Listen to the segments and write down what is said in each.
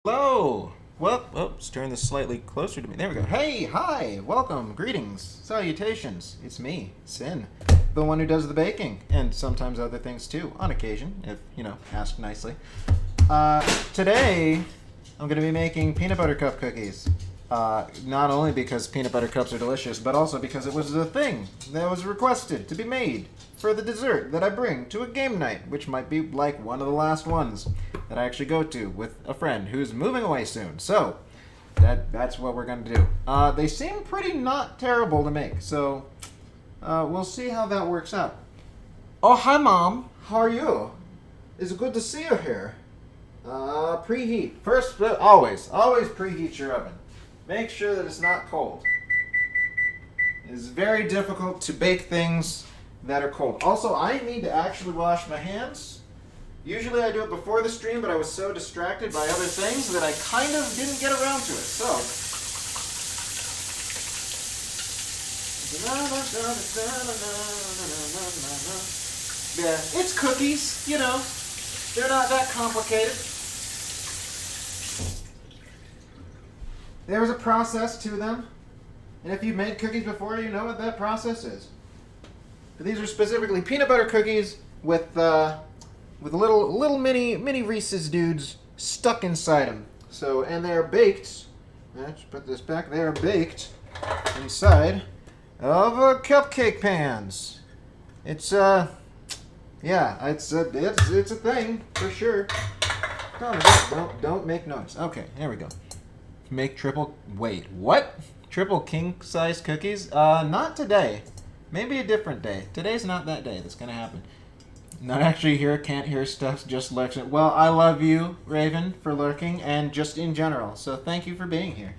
Hello! Well, let's turn this slightly closer to me. There we go. Hey, hi, welcome, greetings, salutations. It's me, Sin, the one who does the baking, and sometimes other things too, on occasion, if, asked nicely. Today, I'm going to be making peanut butter cup cookies. Not only because peanut butter cups are delicious, but also because it was the thing that was requested to be made for the dessert that I bring to a game night, which might be like one of the last ones that I actually go to with a friend who's moving away soon. So, that's what we're going to do. They seem pretty not terrible to make, so we'll see how that works out. Oh, hi, Mom. How are you? It's good to see you here. Preheat. First, always preheat your oven. Make sure that it's not cold. It is very difficult to bake things that are cold. Also, I need to actually wash my hands. Usually I do it before the stream, but I was so distracted by other things that I kind of didn't get around to it. So, yeah, it's cookies, They're not that complicated. There's a process to them. And if you've made cookies before, you know what that process is. But these are specifically peanut butter cookies with little mini Reese's dudes stuck inside them. So, and they're baked. Let's put this back. They are baked inside of cupcake pans. It's yeah, it's a thing for sure. Don't make noise. Okay, here we go. Make triple king size cookies? Not today. Maybe a different day. Today's not that day that's gonna happen. Not actually here, can't hear stuff, just lurking. Well, I love you, Raven, for lurking, and just in general. So thank you for being here.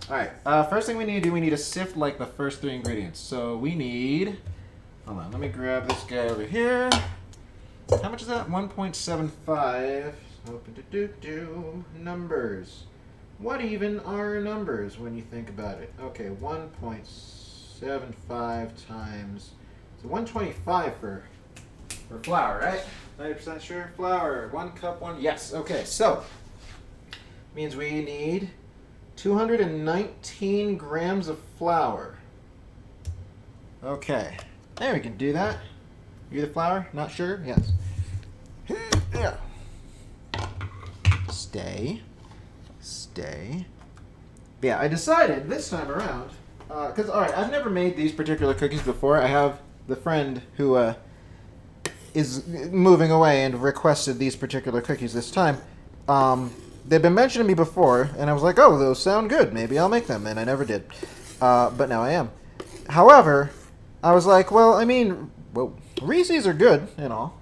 Alright, first thing we need to do, we need to sift like the first three ingredients. So we need, hold on, let me grab this guy over here. How much is that? 1.75. Open to do numbers. What even are numbers when you think about it? Okay, 1.75 times, so 125 for flour, right? 90% sure. Flour, 1 cup, yes, okay, so, means we need 219 grams of flour. Okay, there we can do that. You the flour? Not sure? Yes. Yeah. Stay. Yeah, I decided this time around, because, alright, I've never made these particular cookies before. I have the friend who is moving away and requested these particular cookies this time. They've been mentioned to me before, and I was like, oh, those sound good. Maybe I'll make them, and I never did. But now I am. However, I was like, well, Reese's are good and all,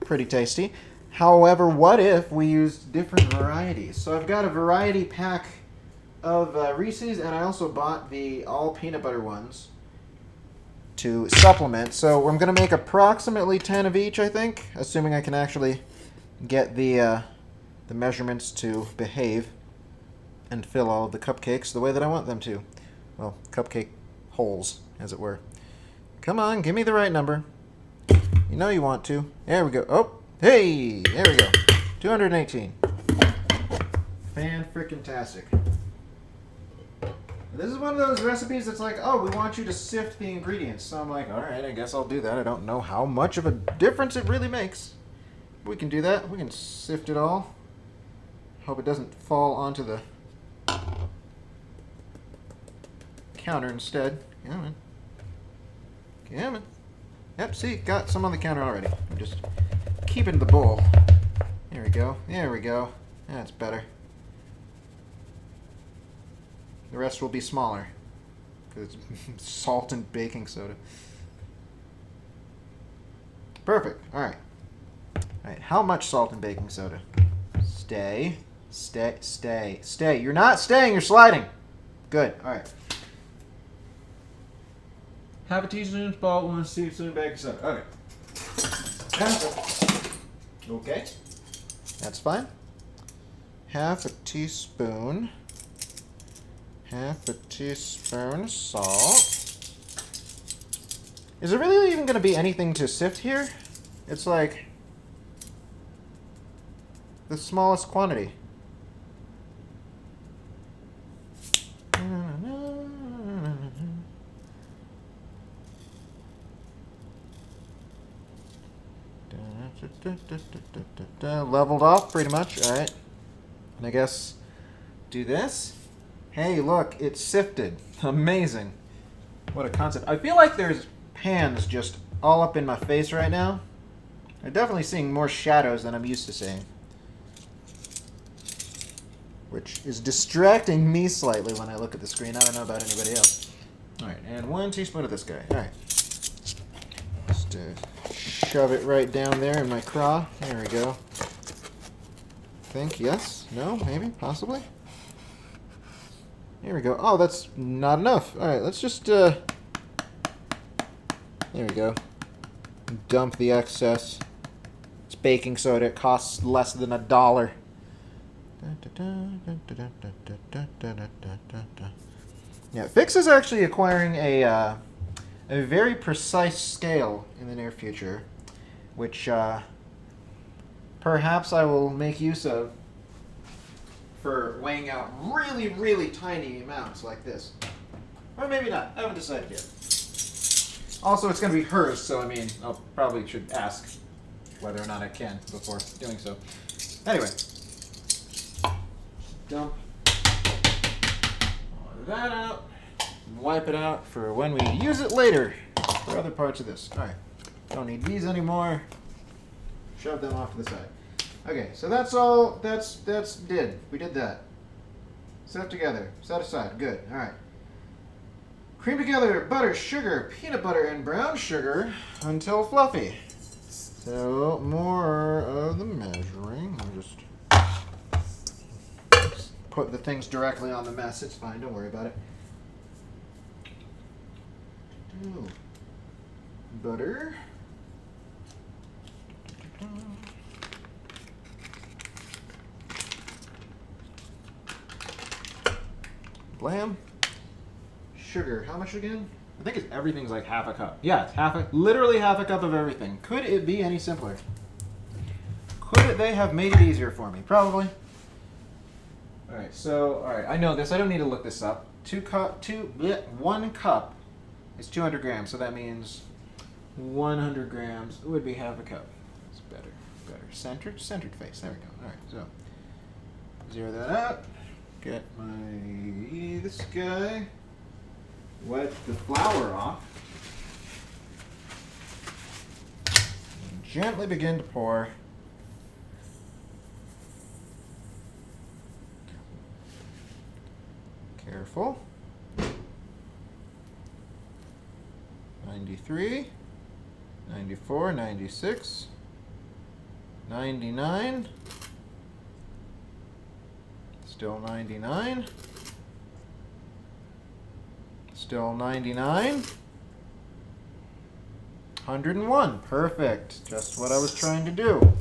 pretty tasty. However, what if we used different varieties? So I've got a variety pack of Reese's, and I also bought the all peanut butter ones to supplement. So I'm going to make approximately 10 of each, I think, assuming I can actually get the measurements to behave and fill all of the cupcakes the way that I want them to. Well, cupcake holes, as it were. Come on, give me the right number. You know you want to. There we go. Oh, hey, there we go. 218. Fan-frickin-tastic. This is one of those recipes that's like, oh, we want you to sift the ingredients. So I'm like, all right, I guess I'll do that. I don't know how much of a difference it really makes. We can do that. We can sift it all. Hope it doesn't fall onto the counter instead. Come on. Come on. Yep, see, got some on the counter already. I'm just keeping the bowl. There we go. There we go. That's better. The rest will be smaller because it's salt and baking soda. Perfect. All right. All right. How much salt and baking soda? Stay. You're not staying. You're sliding. Good. All right. Half a teaspoon salt, 1 teaspoon baking soda. Okay. Okay. That's fine. Half a teaspoon salt. Is there really even going to be anything to sift here? It's like the smallest quantity. Leveled off pretty much. All right. And I guess do this. Hey, look, it's sifted. Amazing. What a concept. I feel like there's pans just all up in my face right now. I'm definitely seeing more shadows than I'm used to seeing, which is distracting me slightly when I look at the screen. I don't know about anybody else. All right, and 1 teaspoon of this guy. All right. Just shove it right down there in my craw. There we go. Think, yes, no, maybe, possibly. Here we go. Oh, that's not enough. All right, let's just, there we go. Dump the excess. It's baking soda. It costs less than $1. Yeah, Fix is actually acquiring a very precise scale in the near future, which perhaps I will make use of for weighing out really, really tiny amounts like this. Or maybe not. I haven't decided yet. Also, it's going to be hers, so I mean, I'll probably should ask whether or not I can before doing so. Anyway. Dump all of that out. And wipe it out for when we use it later for other parts of this. Alright. Don't need these anymore. Shove them off to the side. Okay, so that's all. That's did. We did that. Set together. Set aside. Good. Alright. Cream together butter, sugar, peanut butter, and brown sugar until fluffy. So, more of the measuring. I'll just put the things directly on the mess. It's fine. Don't worry about it. Ooh. Butter. Blam. Sugar. How much again? I think everything's like half a cup. Yeah, it's literally half a cup of everything. Could it be any simpler? Could they have made it easier for me? Probably. Alright, so, I know this. I don't need to look this up. 1 cup is 200 grams, so that means 100 grams would be half a cup. It's better. Centered face. There we go. Alright, so, zero that out. Get this guy. Wet the flour off. And gently begin to pour. Careful. 93, 94, 96, 99. Still 99. Still 99. 101. Perfect. Just what I was trying to do.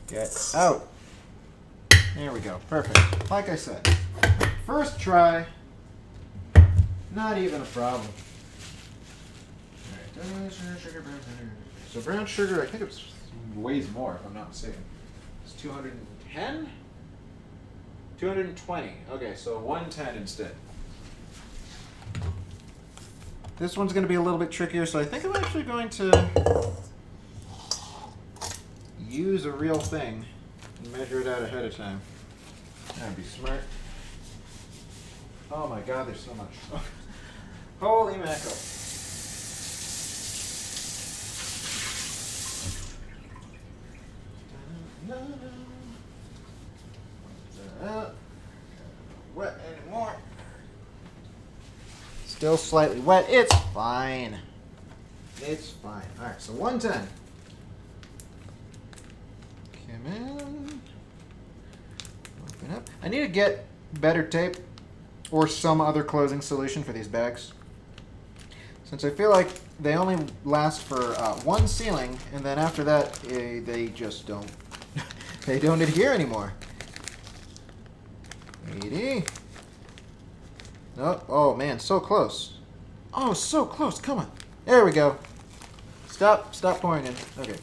Get out. There we go. Perfect. Like I said, first try, not even a problem. All right. Sugar, brown sugar. So brown sugar, I think it weighs more, if I'm not mistaken. It's 210? 220. Okay, so 110 instead. This one's going to be a little bit trickier, so I think I'm actually going to use a real thing and measure it out ahead of time. That'd be smart. Oh my god, there's so much. Holy mackerel. Wet anymore. Still slightly wet. It's fine. It's fine. Alright, so 110. Come in. Open up. I need to get better tape or some other closing solution for these bags, since I feel like they only last for one sealing, and then after that they just don't they don't adhere anymore. 80. Oh man, so close. Oh, so close. Come on. There we go. Stop pouring in. Okay.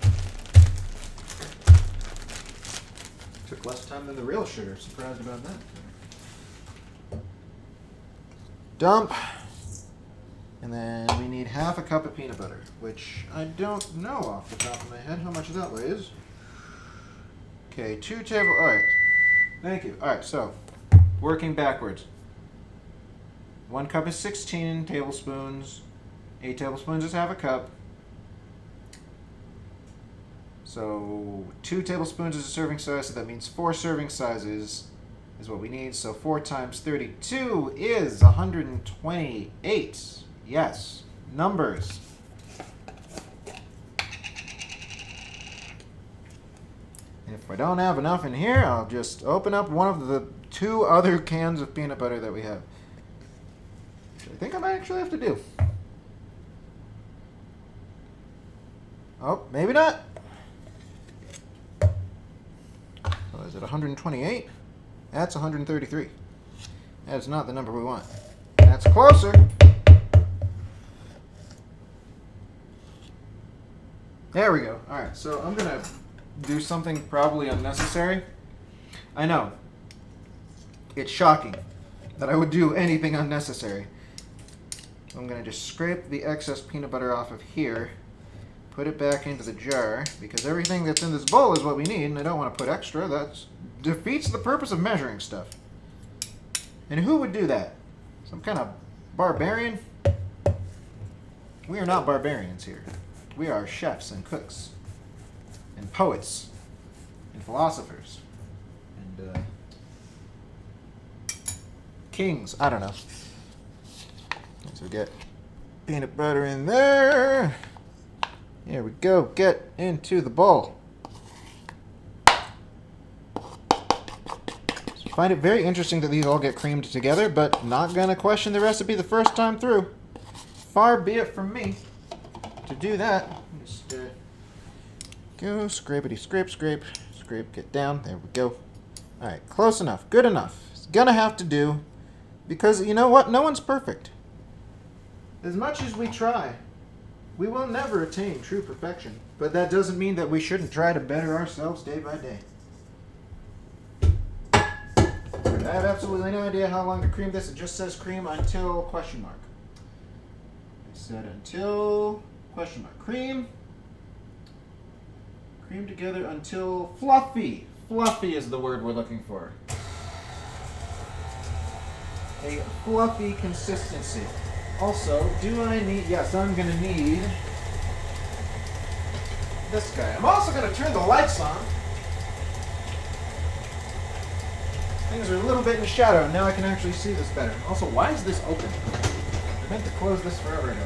Took less time than the real sugar. Surprised about that. Dump. And then we need half a cup of peanut butter, which I don't know off the top of my head how much that weighs. Okay, alright. Thank you. Alright, so, working backwards. 1 cup is 16 tablespoons. 8 tablespoons is half a cup. So 2 tablespoons is a serving size, so that means 4 serving sizes is what we need. So 4 times 32 is 128. Yes, numbers. If I don't have enough in here, I'll just open up one of the 2 other cans of peanut butter that we have. Which I think I might actually have to do. Oh, maybe not. So is it 128? That's 133. That's not the number we want. That's closer. There we go. Alright, so I'm going to do something probably unnecessary. I know. It's shocking that I would do anything unnecessary. I'm going to just scrape the excess peanut butter off of here, put it back into the jar, because everything that's in this bowl is what we need, and I don't want to put extra. That defeats the purpose of measuring stuff. And who would do that? Some kind of barbarian? We are not barbarians here. We are chefs and cooks and poets and philosophers and kings. I don't know. So we get peanut butter in there. Here we go. Get into the bowl. So I find it very interesting that these all get creamed together, but not going to question the recipe the first time through. Far be it from me to do that. Just go scrapity scrape, scrape, scrape, get down. There we go. Alright, close enough. Good enough. It's gonna have to do, because you know what? No one's perfect. As much as we try, we will never attain true perfection. But that doesn't mean that we shouldn't try to better ourselves day by day. I have absolutely no idea how long to cream this. It just says cream until question mark. It said until question mark. Cream together until fluffy. Fluffy is the word we're looking for. A fluffy consistency. Also, do I need... Yes, I'm going to need this guy. I'm also going to turn the lights on. Things are a little bit in shadow. Now I can actually see this better. Also, why is this open? I meant to close this forever ago.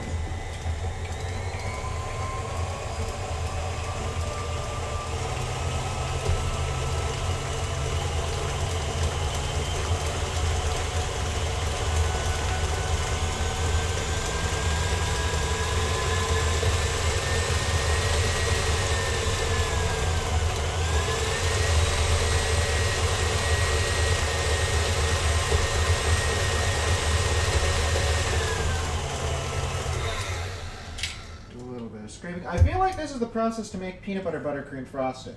Scraping. I feel like this is the process to make peanut butter buttercream frosting.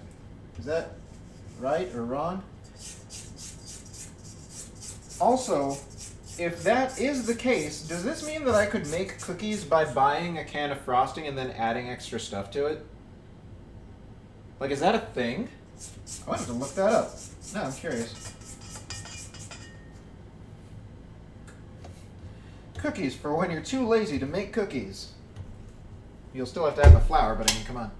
Is that right or wrong? Also, if that is the case, does this mean that I could make cookies by buying a can of frosting and then adding extra stuff to it? Like, is that a thing? I want to look that up. No, I'm curious. Cookies for when you're too lazy to make cookies. You'll still have to have the flour, but I mean, come on.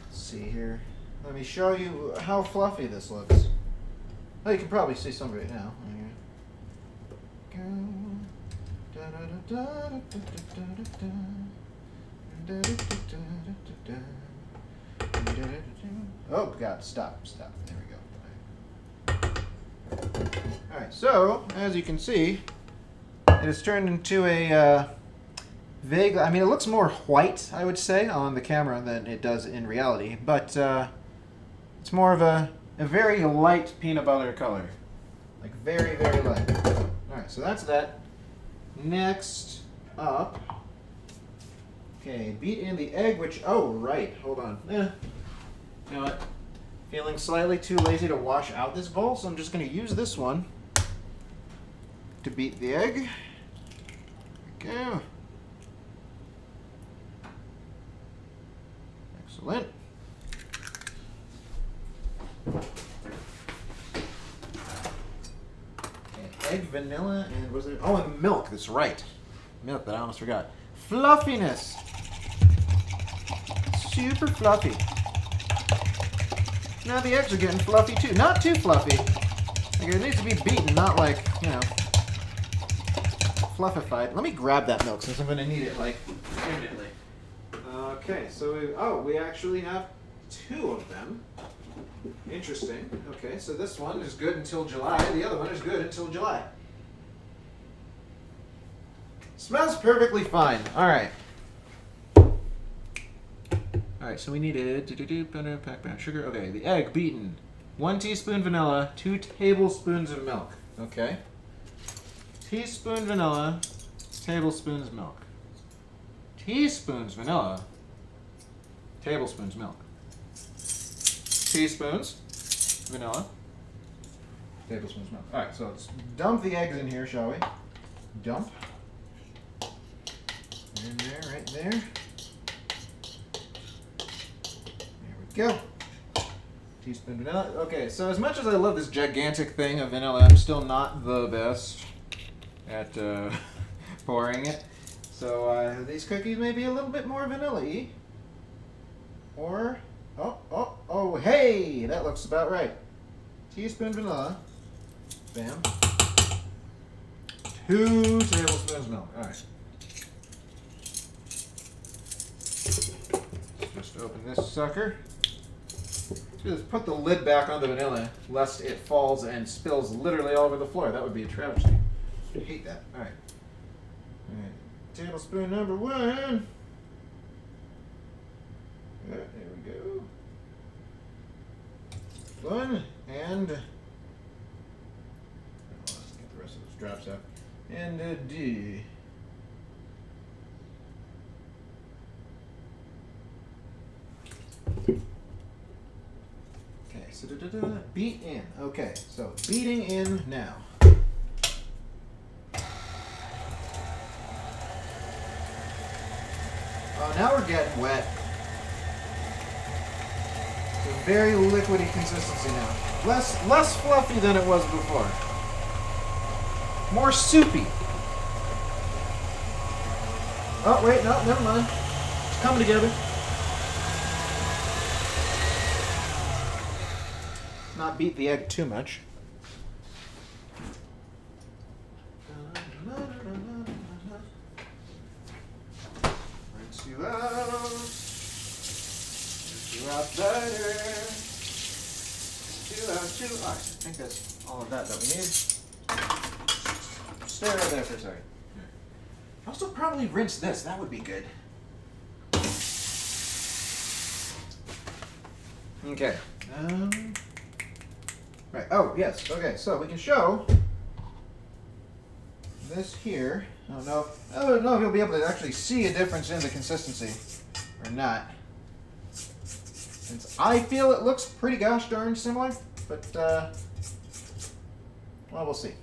Let's see here. Let me show you how fluffy this looks. Oh, you can probably see some of it now. Go. Oh God, stop. There we go. Alright, so, as you can see, it has turned into a vague, I mean, it looks more white, I would say, on the camera than it does in reality, but it's more of a very light peanut butter color. Like, very, very light. Alright, so that's that. Next up, okay, beat in the egg, which, oh, right, hold on. You know what? Feeling slightly too lazy to wash out this bowl, so I'm just going to use this one to beat the egg. There we go. Excellent. Egg, vanilla, and was there? Oh, and milk. That's right. Milk that I almost forgot. Fluffiness. Super fluffy. Now the eggs are getting fluffy too. Not too fluffy. Like it needs to be beaten, not like, you know, fluffified. Let me grab that milk since I'm going to need it, like, imminently. Okay, so we actually have 2 of them. Interesting. Okay, so this one is good until July. The other one is good until July. Smells perfectly fine. All right. All right, so we needed butter, packed brown sugar. Okay, the egg beaten. 1 teaspoon vanilla, 2 tablespoons of milk. Okay. Teaspoon vanilla, tablespoons milk. Teaspoons vanilla, tablespoons milk. Teaspoons vanilla, tablespoons milk. All right, so let's dump the eggs in here, shall we? Dump. In there, right there. There we go. Teaspoon vanilla. Okay, so as much as I love this gigantic thing of vanilla, I'm still not the best at pouring it. So these cookies may be a little bit more vanilla-y. Or, oh, hey! That looks about right. Teaspoon vanilla. Bam. 2 tablespoons milk. All right. Just open this sucker. Just put the lid back on the vanilla, lest it falls and spills literally all over the floor. That would be a travesty. I hate that. All right. All right. Tablespoon number 1. There we go. 1 and let's get the rest of those drops out. And a D. Okay, so beat in. Okay, so beating in now. Oh, now we're getting wet. It's a very liquidy consistency now. Less fluffy than it was before. More soupy. Oh, wait, no, never mind. It's coming together. Not beat the egg too much. Rinse you out. Rinse you out better. Rinse you out. Alright, I think that's all of that we need. Stay right there for a second. I'll also probably rinse this. That would be good. Okay. Right. Oh, yes. Okay, so we can show this here. I don't know if you'll be able to actually see a difference in the consistency or not. Since I feel it looks pretty gosh darn similar, but, well, we'll see.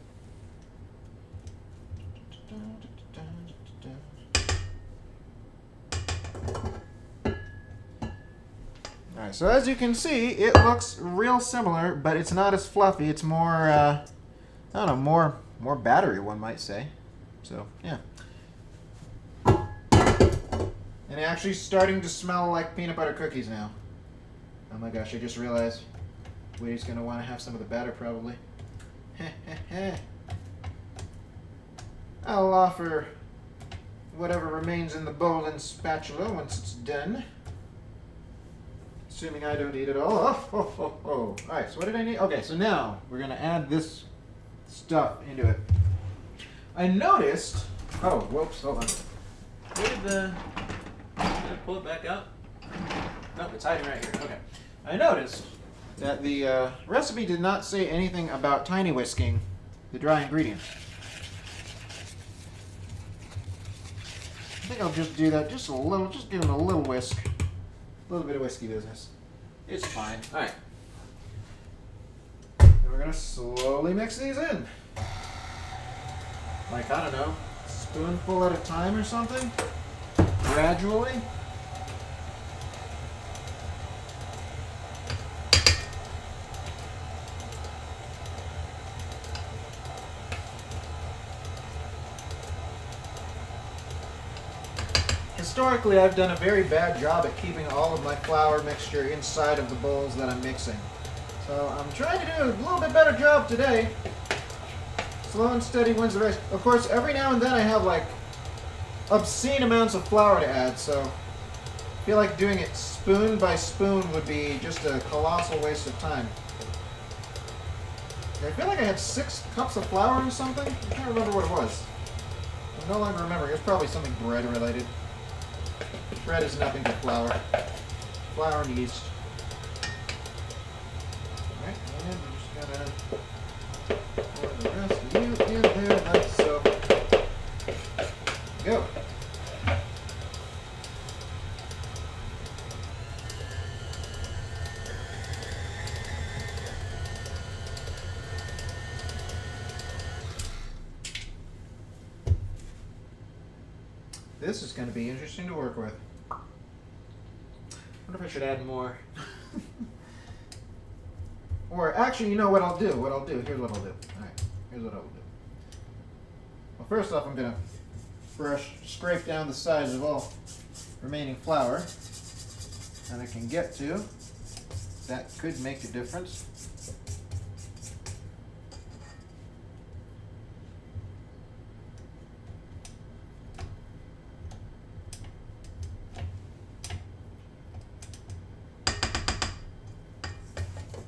Alright, so as you can see, it looks real similar, but it's not as fluffy. It's more, I don't know, more battery, one might say. So, yeah. And actually starting to smell like peanut butter cookies now. Oh my gosh, I just realized Woody's going to want to have some of the batter, probably. I'll offer whatever remains in the bowl and spatula once it's done. Assuming I don't eat it all. Oh. Alright, so what did I need? Okay, so now we're going to add this stuff into it. I noticed... Oh, whoops, hold on. Did I pull it back out? Nope, it's hiding right here. Okay. I noticed that the recipe did not say anything about tiny whisking the dry ingredients. think I'll just do that just a little, just give them a little whisk. A little bit of whiskey business. It's fine. Alright. And we're going to slowly mix these in. Like, I don't know, a spoonful at a time or something? Gradually. Historically, I've done a very bad job at keeping all of my flour mixture inside of the bowls that I'm mixing. So I'm trying to do a little bit better job today. Slow and steady wins the race. Of course, every now and then I have like obscene amounts of flour to add, so I feel like doing it spoon by spoon would be just a colossal waste of time. I feel like I had 6 cups of flour or something. I can't remember what it was. I'm no longer remembering. It was probably something bread related. Bread is nothing but flour. Flour and yeast. Alright, and we're just gonna pour the rest of you in there like so. Go. This is going to be interesting to work with. I wonder if I should add more. Or actually, you know what I'll do? Here's what I'll do. Alright, here's what I'll do. Well, first off, I'm going to scrape down the sides of all remaining flour that I can get to. That could make a difference.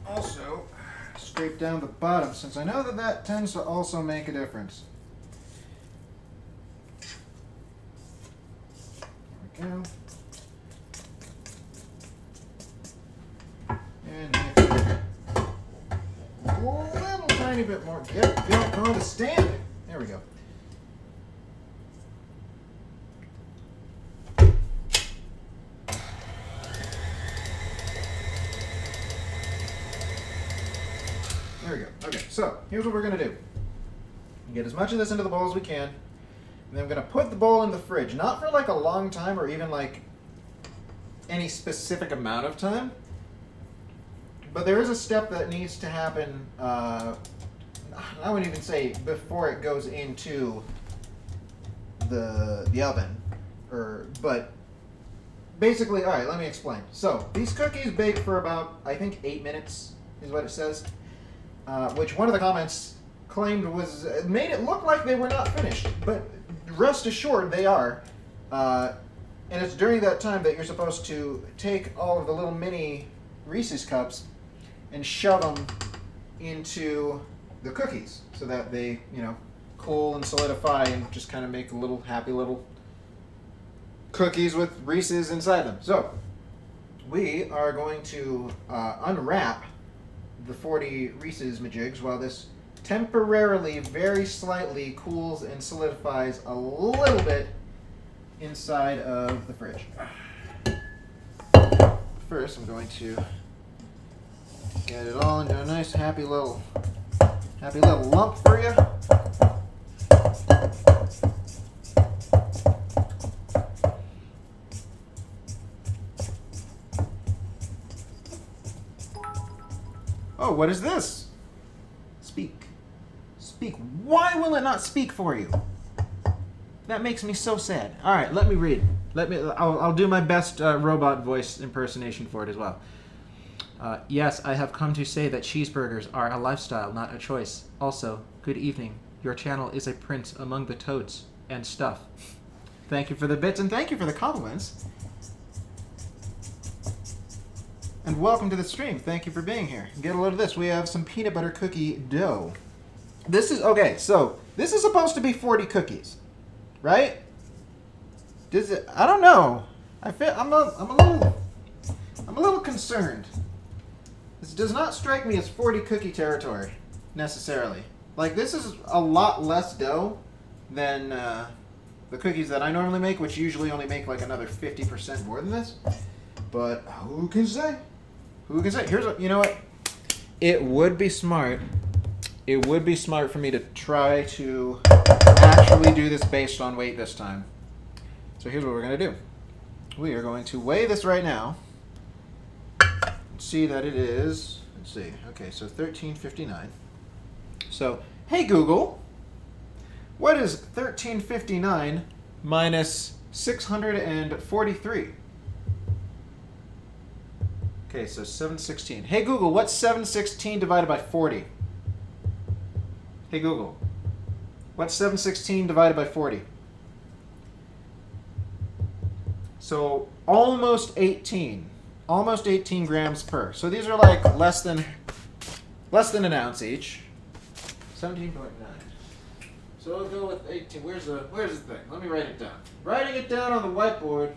Also, scrape down the bottom, since I know that that tends to also make a difference. There we go. And mix it a little tiny bit more. Yep, don't go to stand. There we go. There we go. Okay, so here's what we're going to do. Get as much of this into the bowl as we can. And then I'm going to put the bowl in the fridge. Not for like a long time or even like any specific amount of time. But there is a step that needs to happen, I wouldn't even say before it goes into the oven. But basically, alright, let me explain. So, these cookies bake for about, I think, 8 minutes is what it says. Which one of the comments claimed made it look like they were not finished, but rest assured they are. And it's during that time that you're supposed to take all of the little mini Reese's cups and shove them into the cookies so that they, cool and solidify and just kind of make little happy little cookies with Reese's inside them. So we are going to unwrap the 40 Reese's Majigs while this temporarily, very slightly cools and solidifies a little bit inside of the fridge. First, I'm going to get it all into a nice happy little lump for you. Oh, what is this? Speak. Speak. Why will it not speak for you? That makes me so sad. All right, let me read. I'll do my best robot voice impersonation for it as well. Yes, I have come to say that cheeseburgers are a lifestyle, not a choice. Also, good evening. Your channel is a prince among the toads and stuff. Thank you for the bits and thank you for the compliments. And welcome to the stream. Thank you for being here. Get a load of this. We have some peanut butter cookie dough. This is okay. So this is supposed to be 40 cookies, right? Does it? I don't know. I'm a little concerned. This does not strike me as 40 cookie territory necessarily. Like this is a lot less dough than the cookies that I normally make, which usually only make like another 50% more than this. But who can say? Who can say? You know what? It would be smart. It would be smart for me to try to actually do this based on weight this time. So here's what we're going to do. We are going to weigh this right now. See that it is, let's see, okay, so 1359. So, hey Google, what is 1359 minus 643? Okay, so 716. Hey Google, what's 716 divided by 40? Hey Google, what's 716 divided by 40? So almost 18. Almost 18 grams per. So these are like less than an ounce each. 17.9. So I'll go with 18. Where's the thing? Let me write it down. Writing it down on the whiteboard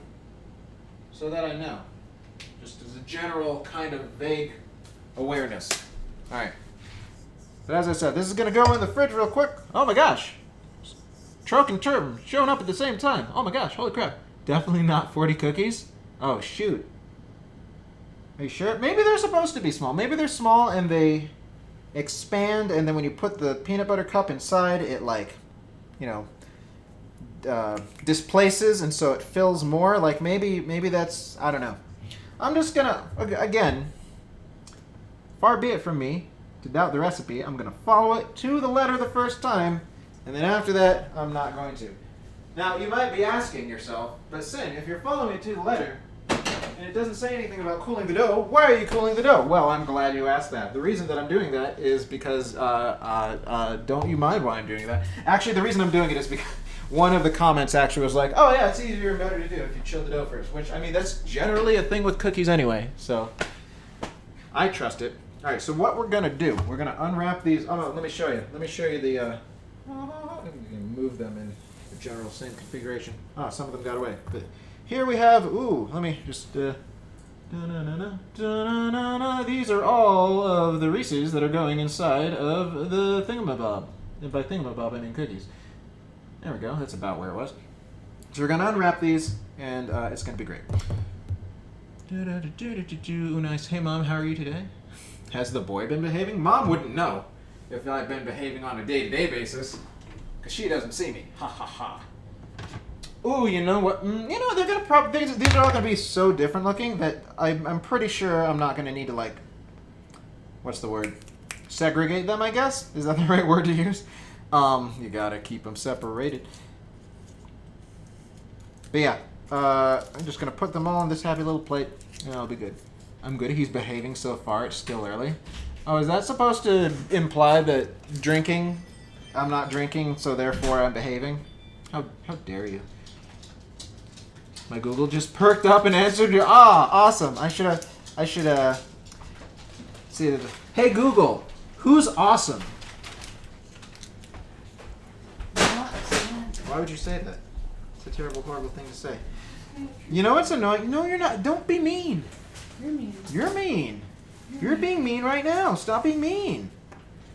so that I know. Just as a general kind of vague awareness. Alright. But as I said, this is going to go in the fridge real quick. Oh my gosh. Troke and Term showing up at the same time. Oh my gosh, holy crap. Definitely not 40 cookies? Oh shoot. Are you sure? Maybe they're supposed to be small. Maybe they're small and they expand, and then when you put the peanut butter cup inside, it like, you know, displaces, and so it fills more. Like maybe that's, I don't know. I'm just gonna, again, far be it from me to doubt the recipe. I'm gonna follow it to the letter the first time, and then after that, I'm not going to. Now, you might be asking yourself, but Sin, if you're following it to the letter, and it doesn't say anything about cooling the dough, why are you cooling the dough? Well, I'm glad you asked that. The reason that I'm doing that is because, don't you mind why I'm doing that? Actually, the reason I'm doing it is because one of the comments actually was like, oh yeah, it's easier and better to do if you chill the dough first. Which, I mean, that's generally a thing with cookies anyway, so I trust it. All right, so what we're going to do, we're going to unwrap these. Oh, no, let me show you. Let me show you the, let me move them in the general same configuration. Oh, some of them got away, but here we have, let me just, these are all of the Reese's that are going inside of the thingamabob. And by thingamabob, I mean cookies. There we go, that's about where it was. So we're going to unwrap these, and it's going to be great. Nice. Hey, Mom, how are you today? Has the boy been behaving? Mom wouldn't know if I've been behaving on a day-to-day basis, because she doesn't see me. Ha, ha, ha. Ooh, you know what? You know, they're gonna probably these are all gonna be so different looking that I'm pretty sure I'm not gonna need to, like, what's the word? Segregate them, I guess. Is that the right word to use? You gotta keep them separated. But yeah, I'm just gonna put them all on this happy little plate, and I'll be good. I'm good. He's behaving so far. It's still early. Oh, is that supposed to imply that drinking? I'm not drinking, so therefore I'm behaving. How dare you? My Google just perked up and answered your. Awesome. I should see. Hey Google, who's awesome? Why would you say that? It's a terrible, horrible thing to say. You know what's annoying? No, you're not. Don't be mean. You're mean. You're mean. You're being mean right now. Stop being mean.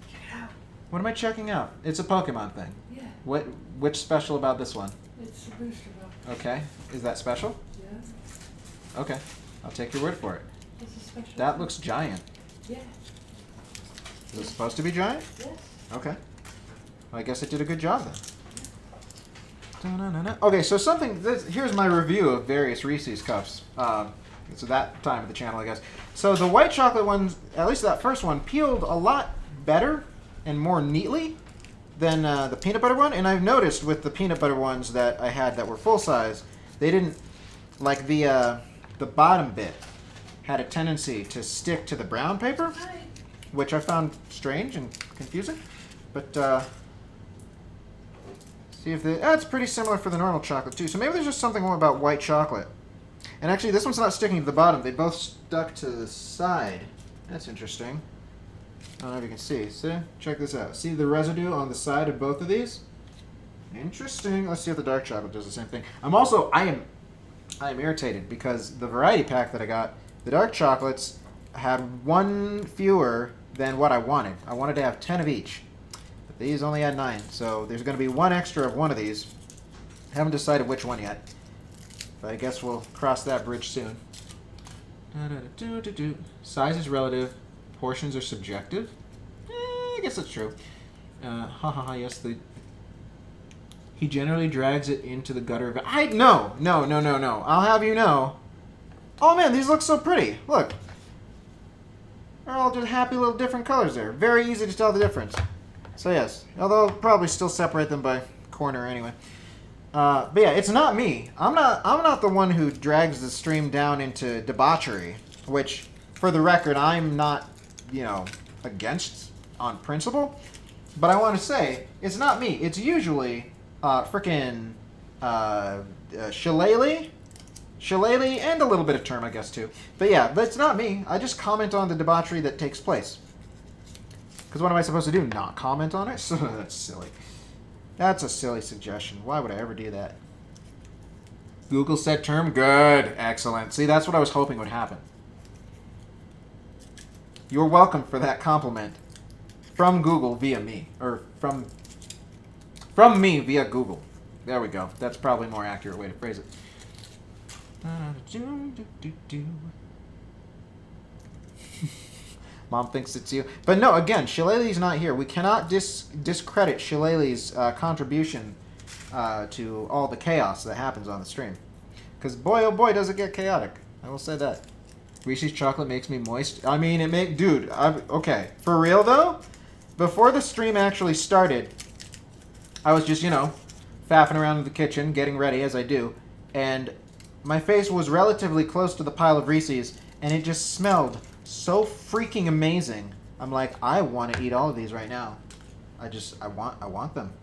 Get out. What am I checking out? It's a Pokemon thing. Yeah. Which special about this one? It's a booster box. Okay. Is that special? Yeah. Okay. I'll take your word for it. It's a special. That looks giant. Yeah. Is it supposed to be giant? Yes. Okay. Well, I guess it did a good job then. Okay, so here's my review of various Reese's Cups. It's that time of the channel, I guess. So the white chocolate ones, at least that first one, peeled a lot better and more neatly than the peanut butter one. And I've noticed with the peanut butter ones that I had that were full size, they didn't, like the bottom bit had a tendency to stick to the brown paper, which I found strange and confusing. But see if it's pretty similar for the normal chocolate too. So maybe there's just something more about white chocolate. And actually, this one's not sticking to the bottom. They both stuck to the side. That's interesting. I don't know if you can see. See? Check this out. See the residue on the side of both of these? Interesting. Let's see if the dark chocolate does the same thing. I am irritated because the variety pack that I got, the dark chocolates had one fewer than what I wanted. I wanted to have 10 of each. But these only had 9. So there's going to be one extra of one of these. Haven't decided which one yet. But I guess we'll cross that bridge soon. Size is relative. Portions are subjective. I guess that's true. Yes, he generally drags it into the gutter. No. I'll have you know. Oh man, these look so pretty. Look. They're all just happy little different colors there. Very easy to tell the difference. So yes, although I'll probably still separate them by corner anyway. But yeah, it's not me. I'm not the one who drags the stream down into debauchery, which, for the record, I'm not, against on principle. But I want to say, it's not me. It's usually frickin' Shillelagh, and a little bit of Term, I guess, too. But yeah, but it's not me. I just comment on the debauchery that takes place. Because what am I supposed to do? Not comment on it? That's silly. That's a silly suggestion. Why would I ever do that? Google said Term. Good. Excellent. See, that's what I was hoping would happen. You're welcome for that compliment. From Google via me. Or from me via Google. There we go. That's probably a more accurate way to phrase it. Mom thinks it's you. But no, again, Shillelagh's not here. We cannot discredit Shillelagh's contribution to all the chaos that happens on the stream. Because boy, oh boy, does it get chaotic. I will say that. Reese's chocolate makes me moist. I mean, dude, okay. For real, though, before the stream actually started, I was just, faffing around in the kitchen, getting ready, as I do, and my face was relatively close to the pile of Reese's, and it just smelled so freaking amazing. I'm like, I want to eat all of these right now. I want them.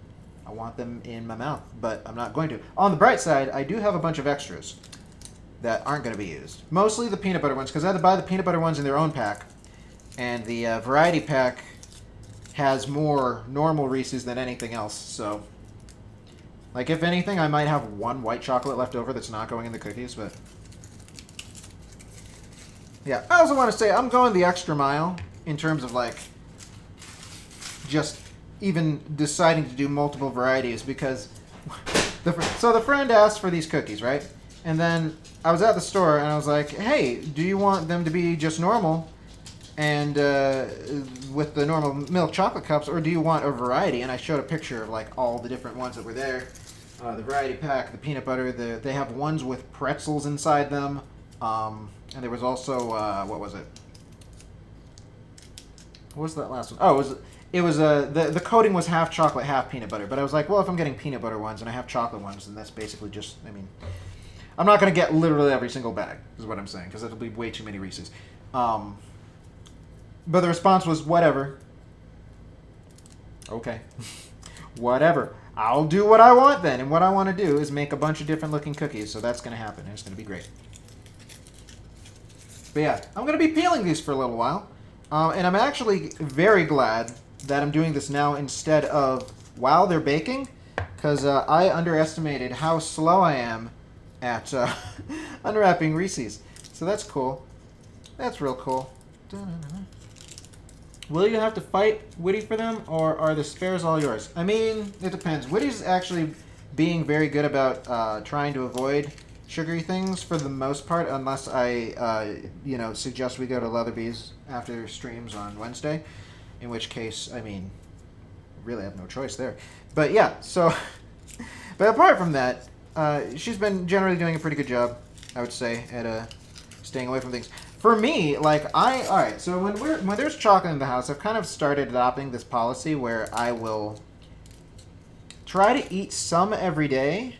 I want them in my mouth, but I'm not going to. On the bright side, I do have a bunch of extras that aren't going to be used. Mostly the peanut butter ones, because I had to buy the peanut butter ones in their own pack, and the variety pack has more normal Reese's than anything else, so... Like, if anything, I might have one white chocolate left over that's not going in the cookies, but... Yeah, I also want to say I'm going the extra mile in terms of, like, just even deciding to do multiple varieties because... So the friend asked for these cookies, right? And then I was at the store and I was like, hey, do you want them to be just normal and with the normal milk chocolate cups, or do you want a variety? And I showed a picture of, like, all the different ones that were there. The variety pack, the peanut butter, they have ones with pretzels inside them. And there was also, what was it? What was that last one? Oh, the coating was half chocolate, half peanut butter. But I was like, well, if I'm getting peanut butter ones and I have chocolate ones, then that's basically just, I mean, I'm not going to get literally every single bag, is what I'm saying, because that'll be way too many Reese's. But the response was, whatever. Okay. Whatever. I'll do what I want then. And what I want to do is make a bunch of different looking cookies. So that's going to happen. And it's going to be great. But yeah, I'm going to be peeling these for a little while. And I'm actually very glad that I'm doing this now instead of while they're baking. Because I underestimated how slow I am at unwrapping Reese's. So that's cool. That's real cool. Will you have to fight Whitty for them, or are the spares all yours? I mean, it depends. Whitty's actually being very good about trying to avoid sugary things for the most part, unless I, suggest we go to Leatherby's after streams on Wednesday, in which case, I mean, really have no choice there. But yeah, so, but apart from that, she's been generally doing a pretty good job, I would say, at staying away from things. For me, like, alright, so when there's chocolate in the house, I've kind of started adopting this policy where I will try to eat some every day,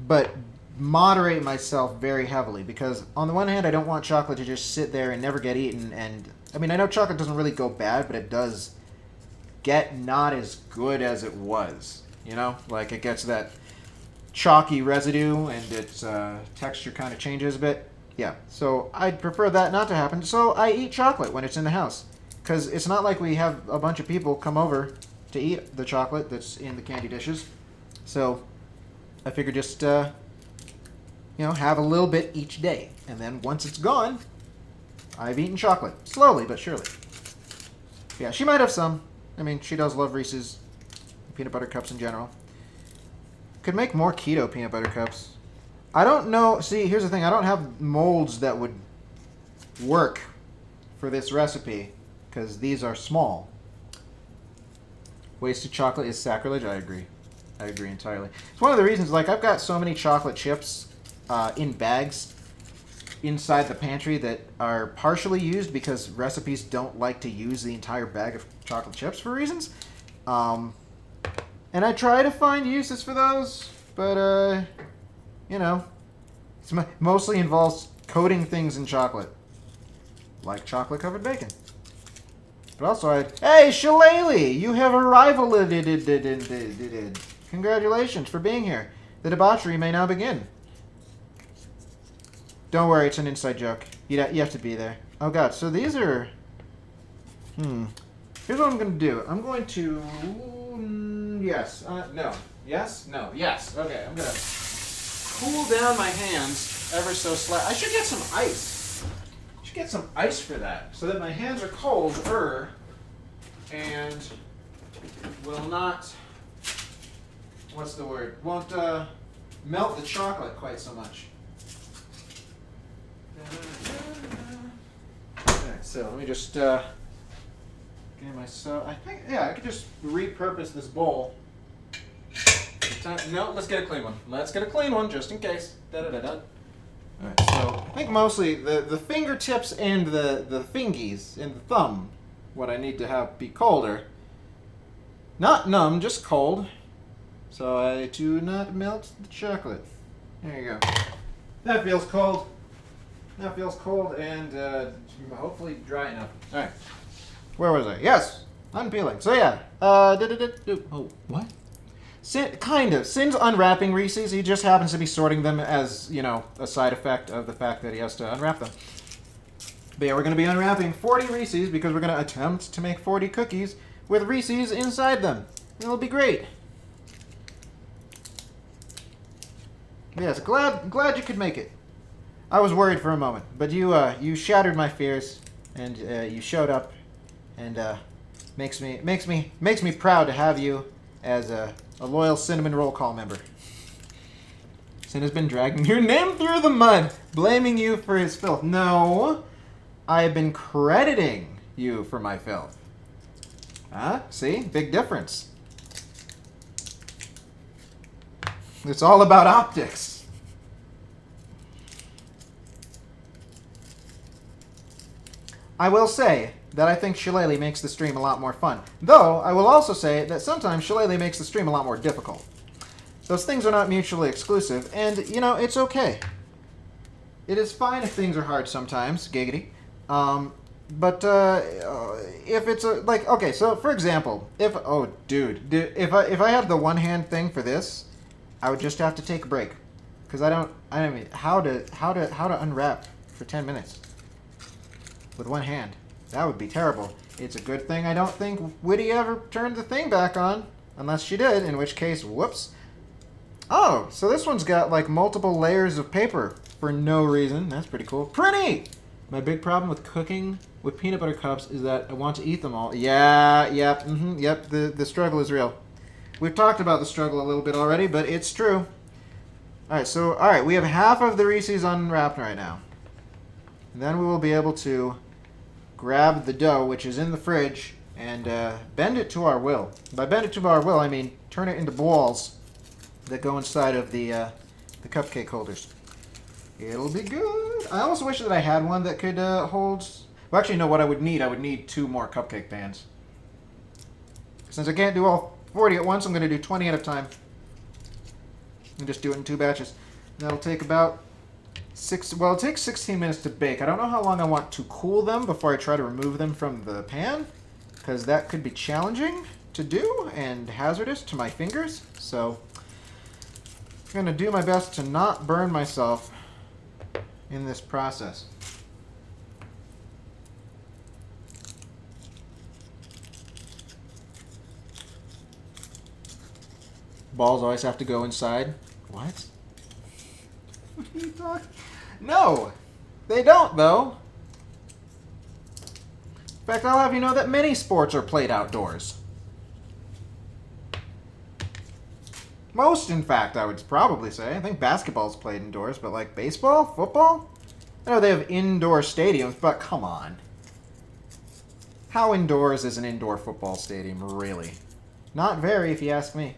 but moderate myself very heavily, because on the one hand, I don't want chocolate to just sit there and never get eaten, and, I mean, I know chocolate doesn't really go bad, but it does get not as good as it was, Like, it gets that chalky residue, and its texture kind of changes a bit. Yeah, so I'd prefer that not to happen. So I eat chocolate when it's in the house. Because it's not like we have a bunch of people come over to eat the chocolate that's in the candy dishes. So I figure just, have a little bit each day. And then once it's gone, I've eaten chocolate. Slowly but surely. Yeah, she might have some. I mean, she does love Reese's peanut butter cups in general. could make more keto peanut butter cups. I don't know. See, here's the thing. I don't have molds that would work for this recipe because these are small. Wasted chocolate is sacrilege. I agree. I agree entirely. It's one of the reasons, like, I've got so many chocolate chips in bags inside the pantry that are partially used because recipes don't like to use the entire bag of chocolate chips for reasons. And I try to find uses for those, but, you know, it mostly involves coating things in chocolate. Like chocolate-covered bacon. But also, hey, Shillelagh! You have arrival! Congratulations for being here. The debauchery may now begin. Don't worry, it's an inside joke. You have to be there. Oh god, so these are... Here's what I'm going to do. I'm going to... yes. No. Yes? No. Yes. Okay, I'm going to cool down my hands ever so slightly. I should get some ice. I should get some ice for that, so that my hands are colder and will not... what's the word? Won't melt the chocolate quite so much. Alright, so let me just get myself. I think, yeah, I could just repurpose this bowl. No, let's get a clean one. Let's get a clean one just in case. Da-da-da-da. Alright, so I think mostly the fingertips and the fingies and the thumb, what I need to have be colder. Not numb, just cold. So I do not melt the chocolate. There you go. That feels cold. That feels cold and hopefully dry enough. All right. Where was I? Yes, unpeeling. So yeah. Oh, what? Kind of. Sin's unwrapping Reese's. He just happens to be sorting them as, you know, a side effect of the fact that he has to unwrap them. But yeah, we're going to be unwrapping 40 Reese's because we're going to attempt to make 40 cookies with Reese's inside them. It'll be great. Yes, glad you could make it. I was worried for a moment, but you shattered my fears, and you showed up, and makes me proud to have you as a loyal Cinnamon Roll Call member. Sin has been dragging your name through the mud, blaming you for his filth. No, I have been crediting you for my filth. Huh? See? Big difference. It's all about optics. I will say that I think Shillelagh makes the stream a lot more fun. Though, I will also say that sometimes Shillelagh makes the stream a lot more difficult. Those things are not mutually exclusive, and, you know, it's okay. It is fine if things are hard sometimes, giggity. But if it's like, okay, so for example, if I had the one-hand thing for this, I would just have to take a break, because I don't mean how to unwrap for 10 minutes with one hand. That would be terrible. It's a good thing I don't think Whitty ever turned the thing back on, unless she did, in which case, whoops. Oh, so this one's got like multiple layers of paper for no reason. That's pretty cool. Pretty! My big problem with cooking with peanut butter cups is that I want to eat them all. Yeah, yep, yep, the struggle is real. We've talked about the struggle a little bit already, but it's true. Alright, we have half of the Reese's unwrapped right now. And then we will be able to grab the dough, which is in the fridge, and bend it to our will. By bend it to our will, I mean turn it into balls that go inside of the cupcake holders. It'll be good. I also wish that I had one that could hold... Well, actually, no, what I would need 2 more cupcake pans. Since I can't do all 40 at once, I'm going to do 20 at a time. And just do it in 2 batches. That'll take about... Well, it takes 16 minutes to bake. I don't know how long I want to cool them before I try to remove them from the pan, because that could be challenging to do and hazardous to my fingers. So I'm going to do my best to not burn myself in this process. Balls always have to go inside. What? What are you talking? No, they don't, though. In fact, I'll have you know that many sports are played outdoors. Most, in fact, I would probably say. I think basketball's played indoors, but like baseball, football? I know they have indoor stadiums, but come on. How indoors is an indoor football stadium, really? Not very, if you ask me.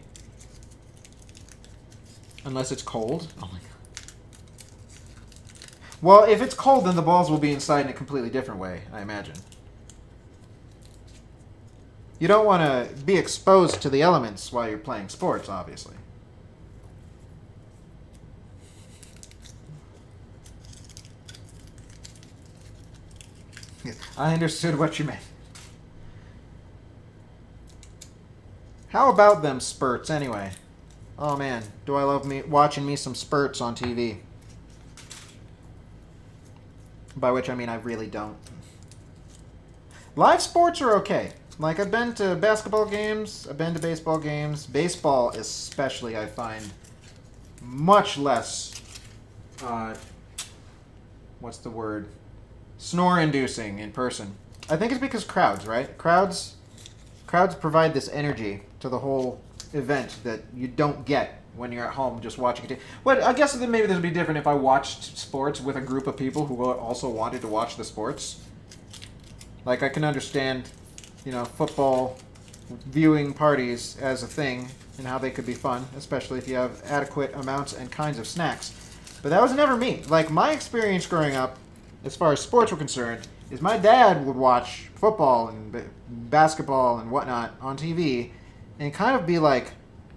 Unless it's cold. Oh my god. Well, if it's cold, then the balls will be inside in a completely different way, I imagine. You don't want to be exposed to the elements while you're playing sports, obviously. I understood what you meant. How about them spurts, anyway? Oh man, do I love watching me some spurts on TV. By which I mean I really don't. Live sports are okay. Like, I've been to basketball games, I've been to baseball games. Baseball especially, I find much less, what's the word? Snore-inducing in person. I think it's because crowds, right? Crowds provide this energy to the whole event that you don't get when you're at home just watching it. But I guess that maybe this would be different if I watched sports with a group of people who also wanted to watch the sports. Like, I can understand, football viewing parties as a thing and how they could be fun, especially if you have adequate amounts and kinds of snacks. But that was never me. Like, my experience growing up, as far as sports were concerned, is my dad would watch football and basketball and whatnot on TV and kind of be like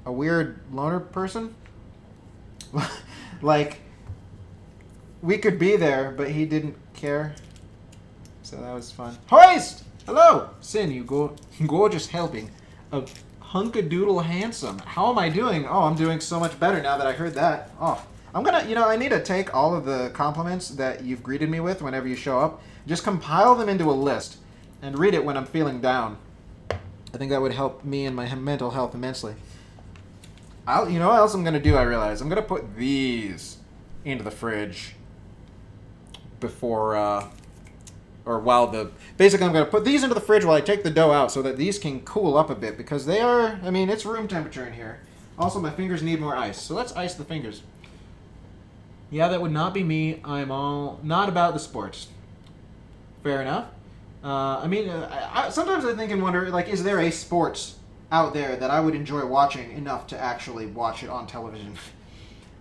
a weird loner person. Like, we could be there, but he didn't care. So that was fun. Hoist! Hello! Sin, you gorgeous helping of hunkadoodle handsome. How am I doing? Oh, I'm doing so much better now that I heard that. Oh, I'm gonna, I need to take all of the compliments that you've greeted me with whenever you show up, just compile them into a list, and read it when I'm feeling down. I think that would help me and my mental health immensely. You know what else I'm gonna do, I realize? I'm gonna put these into the fridge before, basically I'm going to put these into the fridge while I take the dough out so that these can cool up a bit because they are, it's room temperature in here. Also, my fingers need more ice, so let's ice the fingers. Yeah, that would not be me. I'm all not about the sports. Fair enough. Sometimes I think and wonder, like, is there a sports out there that I would enjoy watching enough to actually watch it on television?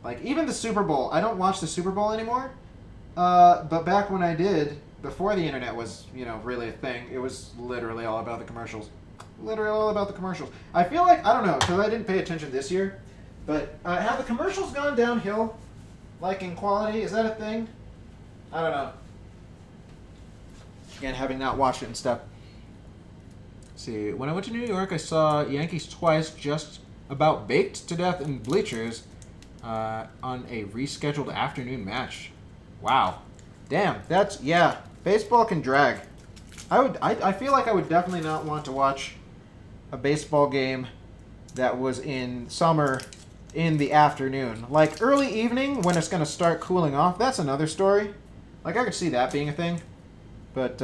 Like, even the Super Bowl. I don't watch the Super Bowl anymore, but back when I did, before the internet was, really a thing, it was literally all about the commercials. Literally all about the commercials. I feel like, I don't know, because I didn't pay attention this year, but have the commercials gone downhill, like in quality? Is that a thing? I don't know. Again, having not watched it and stuff. Let's see, when I went to New York, I saw Yankees twice, just about baked to death in bleachers on a rescheduled afternoon match. Wow. Damn, baseball can drag. I feel like I would definitely not want to watch a baseball game that was in summer in the afternoon. Like, early evening when it's going to start cooling off, that's another story. Like, I could see that being a thing. But,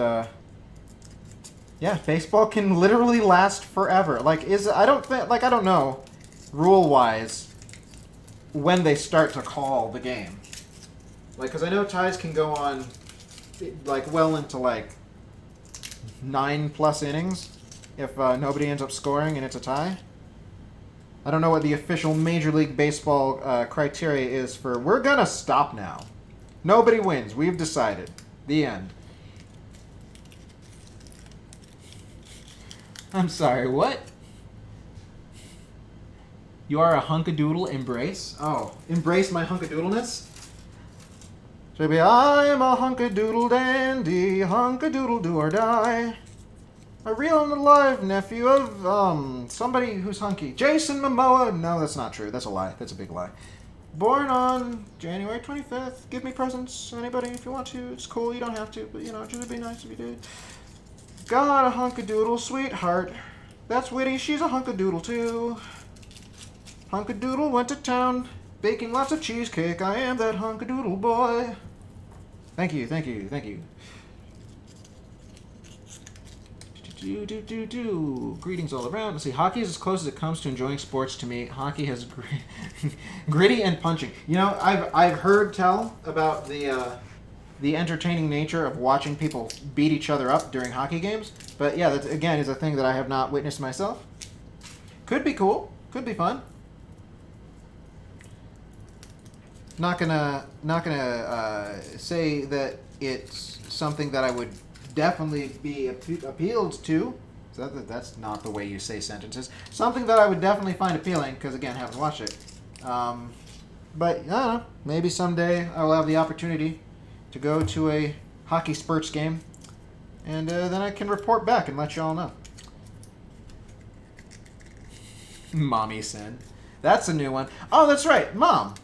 baseball can literally last forever. Like, I don't know, rule-wise, when they start to call the game. Like, because I know ties can go on, like, well into, 9+ innings if nobody ends up scoring and it's a tie. I don't know what the official Major League Baseball criteria is for, we're gonna stop now. Nobody wins. We've decided. The end. I'm sorry, what? You are a hunkadoodle embrace? Oh, embrace my hunkadoodleness? Baby, I'm a hunkadoodle dandy, hunkadoodle do or die. A real and alive nephew of, somebody who's hunky. Jason Momoa. No, that's not true. That's a lie. That's a big lie. Born on January 25th. Give me presents, anybody, if you want to. It's cool, you don't have to, but, it would be nice if you did. Got a hunkadoodle sweetheart. That's Whitty. She's a hunkadoodle, too. Hunkadoodle went to town, baking lots of cheesecake. I am that hunkadoodle boy. Thank you, thank you, thank you. Greetings all around. Let's see. Hockey is as close as it comes to enjoying sports to me. Hockey has gritty and punching. You know, I've heard tell about the entertaining nature of watching people beat each other up during hockey games. But yeah, that again is a thing that I have not witnessed myself. Could be cool. Could be fun. Not gonna say that it's something that I would definitely be appealed to. So that's not the way you say sentences. Something that I would definitely find appealing, because again, haven't watched it. But I don't know. Maybe someday I will have the opportunity to go to a hockey Spurts game, and then I can report back and let you all know. Mommy Sin. That's a new one. Oh, that's right, Mom.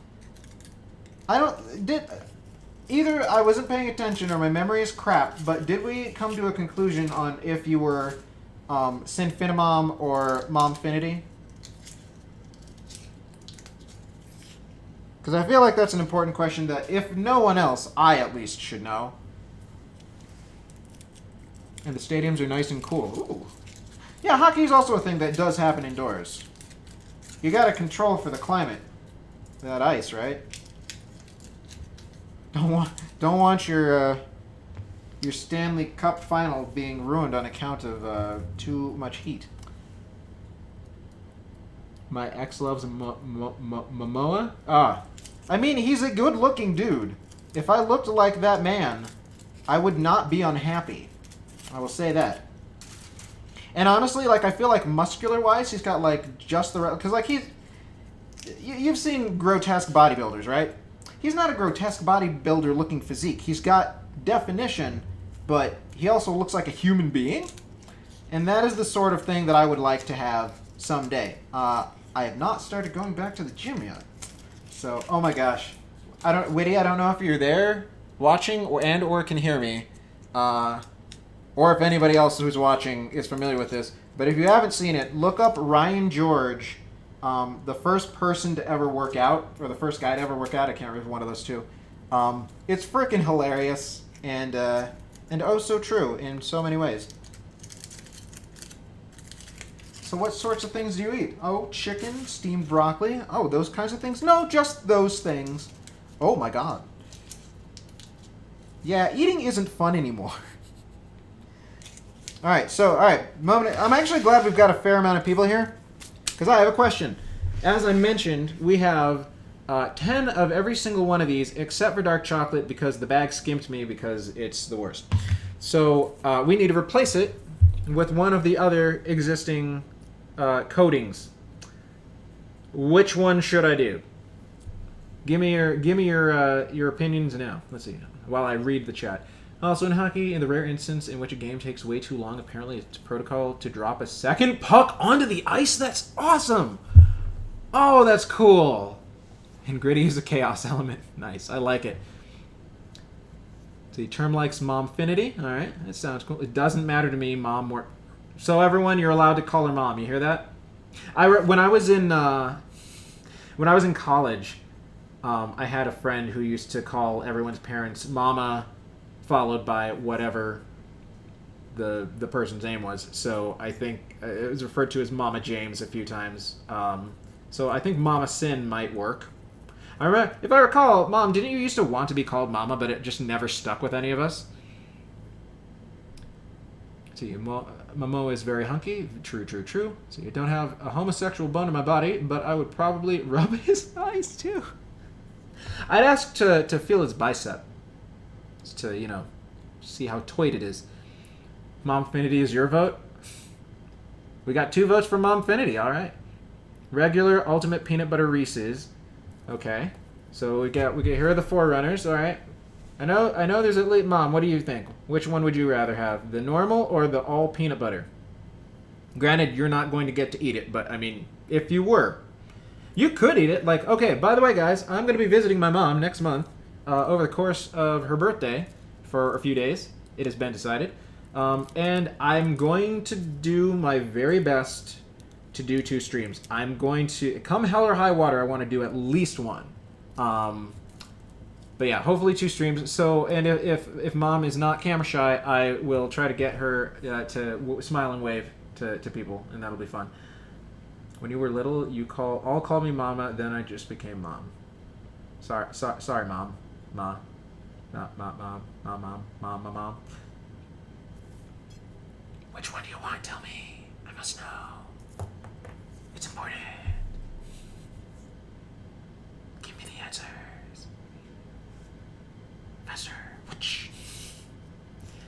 Either I wasn't paying attention or my memory is crap, but did we come to a conclusion on if you were Sinfinimom or Momfinity? Because I feel like that's an important question that, if no one else, I at least should know. And the stadiums are nice and cool. Ooh. Yeah, hockey is also a thing that does happen indoors. You gotta control for the climate. That ice, right? Don't want your Stanley Cup final being ruined on account of too much heat. My ex loves Momoa. I mean, he's a good-looking dude. If I looked like that man, I would not be unhappy. I will say that. And honestly, like, I feel like muscular-wise, he's got like just the right. Because like you've seen grotesque bodybuilders, right? He's not a grotesque bodybuilder-looking physique. He's got definition, but he also looks like a human being. And that is the sort of thing that I would like to have someday. I have not started going back to the gym yet. So, oh my gosh. Witty, I don't know if you're there watching or can hear me. Or if anybody else who's watching is familiar with this. But if you haven't seen it, look up Ryan George. The first person to ever work out, or the first guy to ever work out, I can't remember one of those two. It's freaking hilarious and oh so true in so many ways. So what sorts of things do you eat? Oh, chicken, steamed broccoli. Oh, those kinds of things? No, just those things. Oh my god. Yeah, eating isn't fun anymore. Alright, moment. I'm actually glad we've got a fair amount of people here. Because I have a question. As I mentioned, we have 10 of every single one of these, except for dark chocolate, because the bag skimped me because it's the worst. So we need to replace it with one of the other existing coatings. Which one should I do? Give me your opinions now. Let's see. While I read the chat. Also in hockey, in the rare instance in which a game takes way too long, apparently it's protocol to drop a second puck onto the ice. That's awesome. Oh, that's cool. And gritty is a chaos element. Nice. I like it. See, term likes Momfinity. All right, that sounds cool. It doesn't matter to me, Mom. So everyone, you're allowed to call her Mom. You hear that? When I was in college, I had a friend who used to call everyone's parents Mama, followed by whatever the person's name was. So I think it was referred to as Mama James a few times. So I think Mama Sin might work. I remember, if I recall, Mom, didn't you used to want to be called Mama, but it just never stuck with any of us? See, Momo is very hunky. True. So you don't have a homosexual bone in my body, but I would probably rub his eyes too. I'd ask to feel his bicep. Just to, see how toit it is. Momfinity is your vote? We got 2 votes for Momfinity, alright. Regular, ultimate peanut butter Reese's. Okay. So we get here are the forerunners, alright. I know there's at least Mom, what do you think? Which one would you rather have? The normal or the all peanut butter? Granted, you're not going to get to eat it, but I mean, if you were, you could eat it. Like, okay, by the way, guys, I'm going to be visiting my mom next month over the course of her birthday for a few days. It has been decided. And I'm going to do my very best to do 2 streams. I'm going to, come hell or high water, I want to do at least one. But yeah, hopefully 2 streams. So, and if mom is not camera shy, I will try to get her to smile and wave to people, and that'll be fun. When you were little, you all called me mama. Then I just became mom. Sorry, mom, ma, not mom. Which one do you want? Tell me. I must know. It's important. Give me the answers. Faster.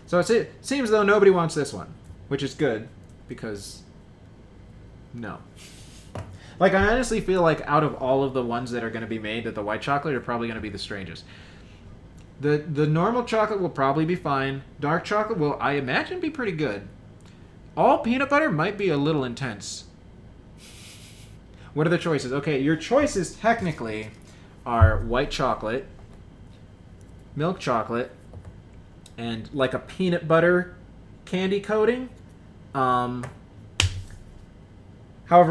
So it seems though nobody wants this one, which is good, because no. Like, I honestly feel like out of all of the ones that are going to be made, that the white chocolate are probably going to be the strangest. The normal chocolate will probably be fine. Dark chocolate will, I imagine, be pretty good. All peanut butter might be a little intense. What are the choices? Okay, your choices technically are white chocolate, milk chocolate, and like a peanut butter candy coating. However,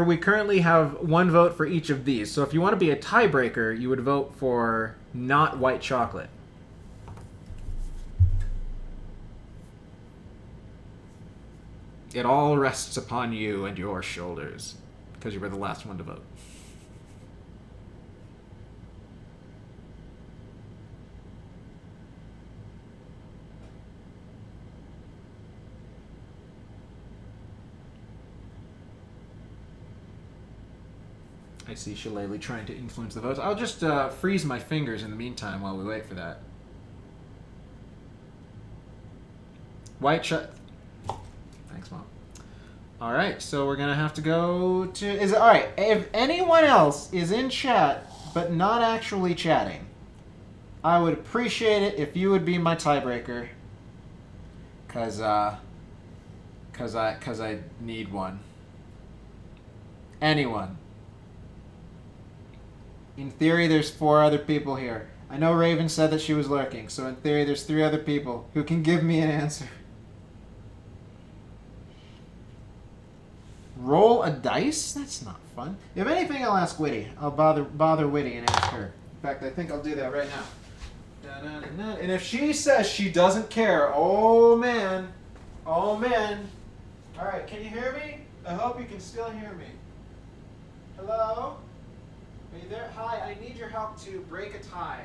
we currently have 1 vote for each of these. So if you want to be a tiebreaker, you would vote for not white chocolate. It all rests upon you and your shoulders, because you were the last one to vote. I see Shillelagh trying to influence the votes. I'll just freeze my fingers in the meantime while we wait for that. White chocolate. Thanks, Mom. All right, so we're gonna have to go to. All right? If anyone else is in chat but not actually chatting, I would appreciate it if you would be my tiebreaker. Cause I need one. Anyone. In theory, there's 4 other people here. I know Raven said that she was lurking, so in theory, there's 3 other people who can give me an answer. Roll a dice? That's not fun. If anything, I'll ask Witty. I'll bother Witty and ask her. In fact, I think I'll do that right now. Da-da-da-da. And if she says she doesn't care, oh man. All right, can you hear me? I hope you can still hear me. Hello? Are you there? Hi, I need your help to break a tie.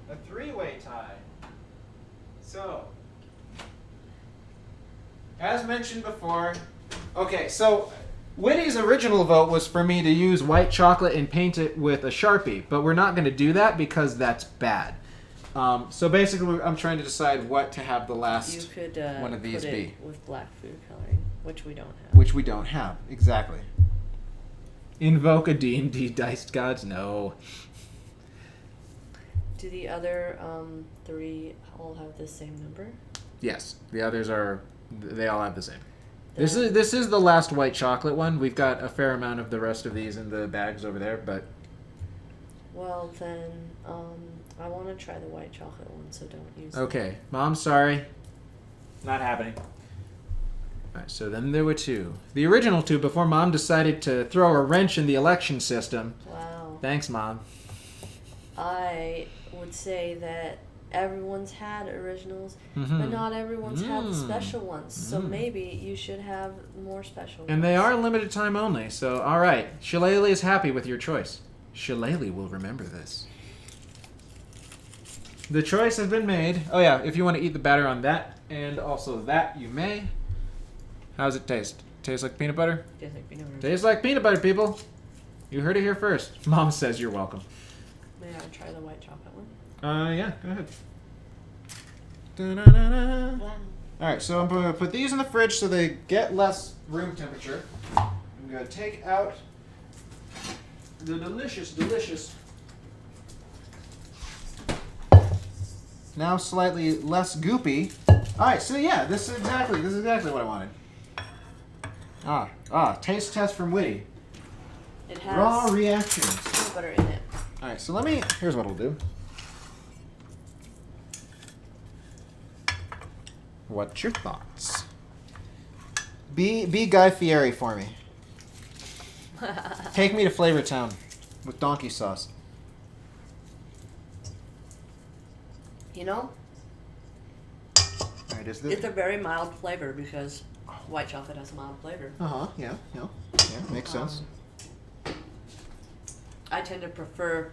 A 3-way tie. So, as mentioned before, okay, so Witty's original vote was for me to use white chocolate and paint it with a Sharpie, but we're not going to do that because that's bad. So basically, I'm trying to decide what to have the last one of these be. With black food coloring, which we don't have. Which we don't have, exactly. Invoke a D&D diced gods? No. Do the other 3 all have the same number? Yes, the others they all have the same. This is the last white chocolate one. We've got a fair amount of the rest of these in the bags over there, but... Well, then, I want to try the white chocolate one, so don't use Okay, Mom, sorry. Not happening. Alright, so then there were 2. The original 2 before Mom decided to throw a wrench in the election system. Wow. Thanks, Mom. I would say that everyone's had originals, Mm-hmm. but not everyone's had the special ones. So maybe you should have more special ones. And they are limited time only, so alright. Shillelagh is happy with your choice. Shillelagh will remember this. The choice has been made. Oh yeah, if you want to eat the batter on that, and also that, you may. How's it taste? Tastes like peanut butter? Tastes like peanut butter. Tastes like peanut butter, people. You heard it here first. Mom says you're welcome. May I try the white chocolate one? Yeah, go ahead. Da-da-da-da. Wow. Alright, so I'm going to put these in the fridge so they get less room temperature. I'm going to take out the delicious, now slightly less goopy. Alright, so yeah, this is exactly what I wanted. Taste test from Witty. It has Raw reactions. peanut butter in it. Alright, so here's what I'll do. What's your thoughts? Be Guy Fieri for me. Take me to Flavor Town with donkey sauce. You know, All right, is this? it's a very mild flavor because white chocolate has a mild flavor. Yeah. Makes sense. I tend to prefer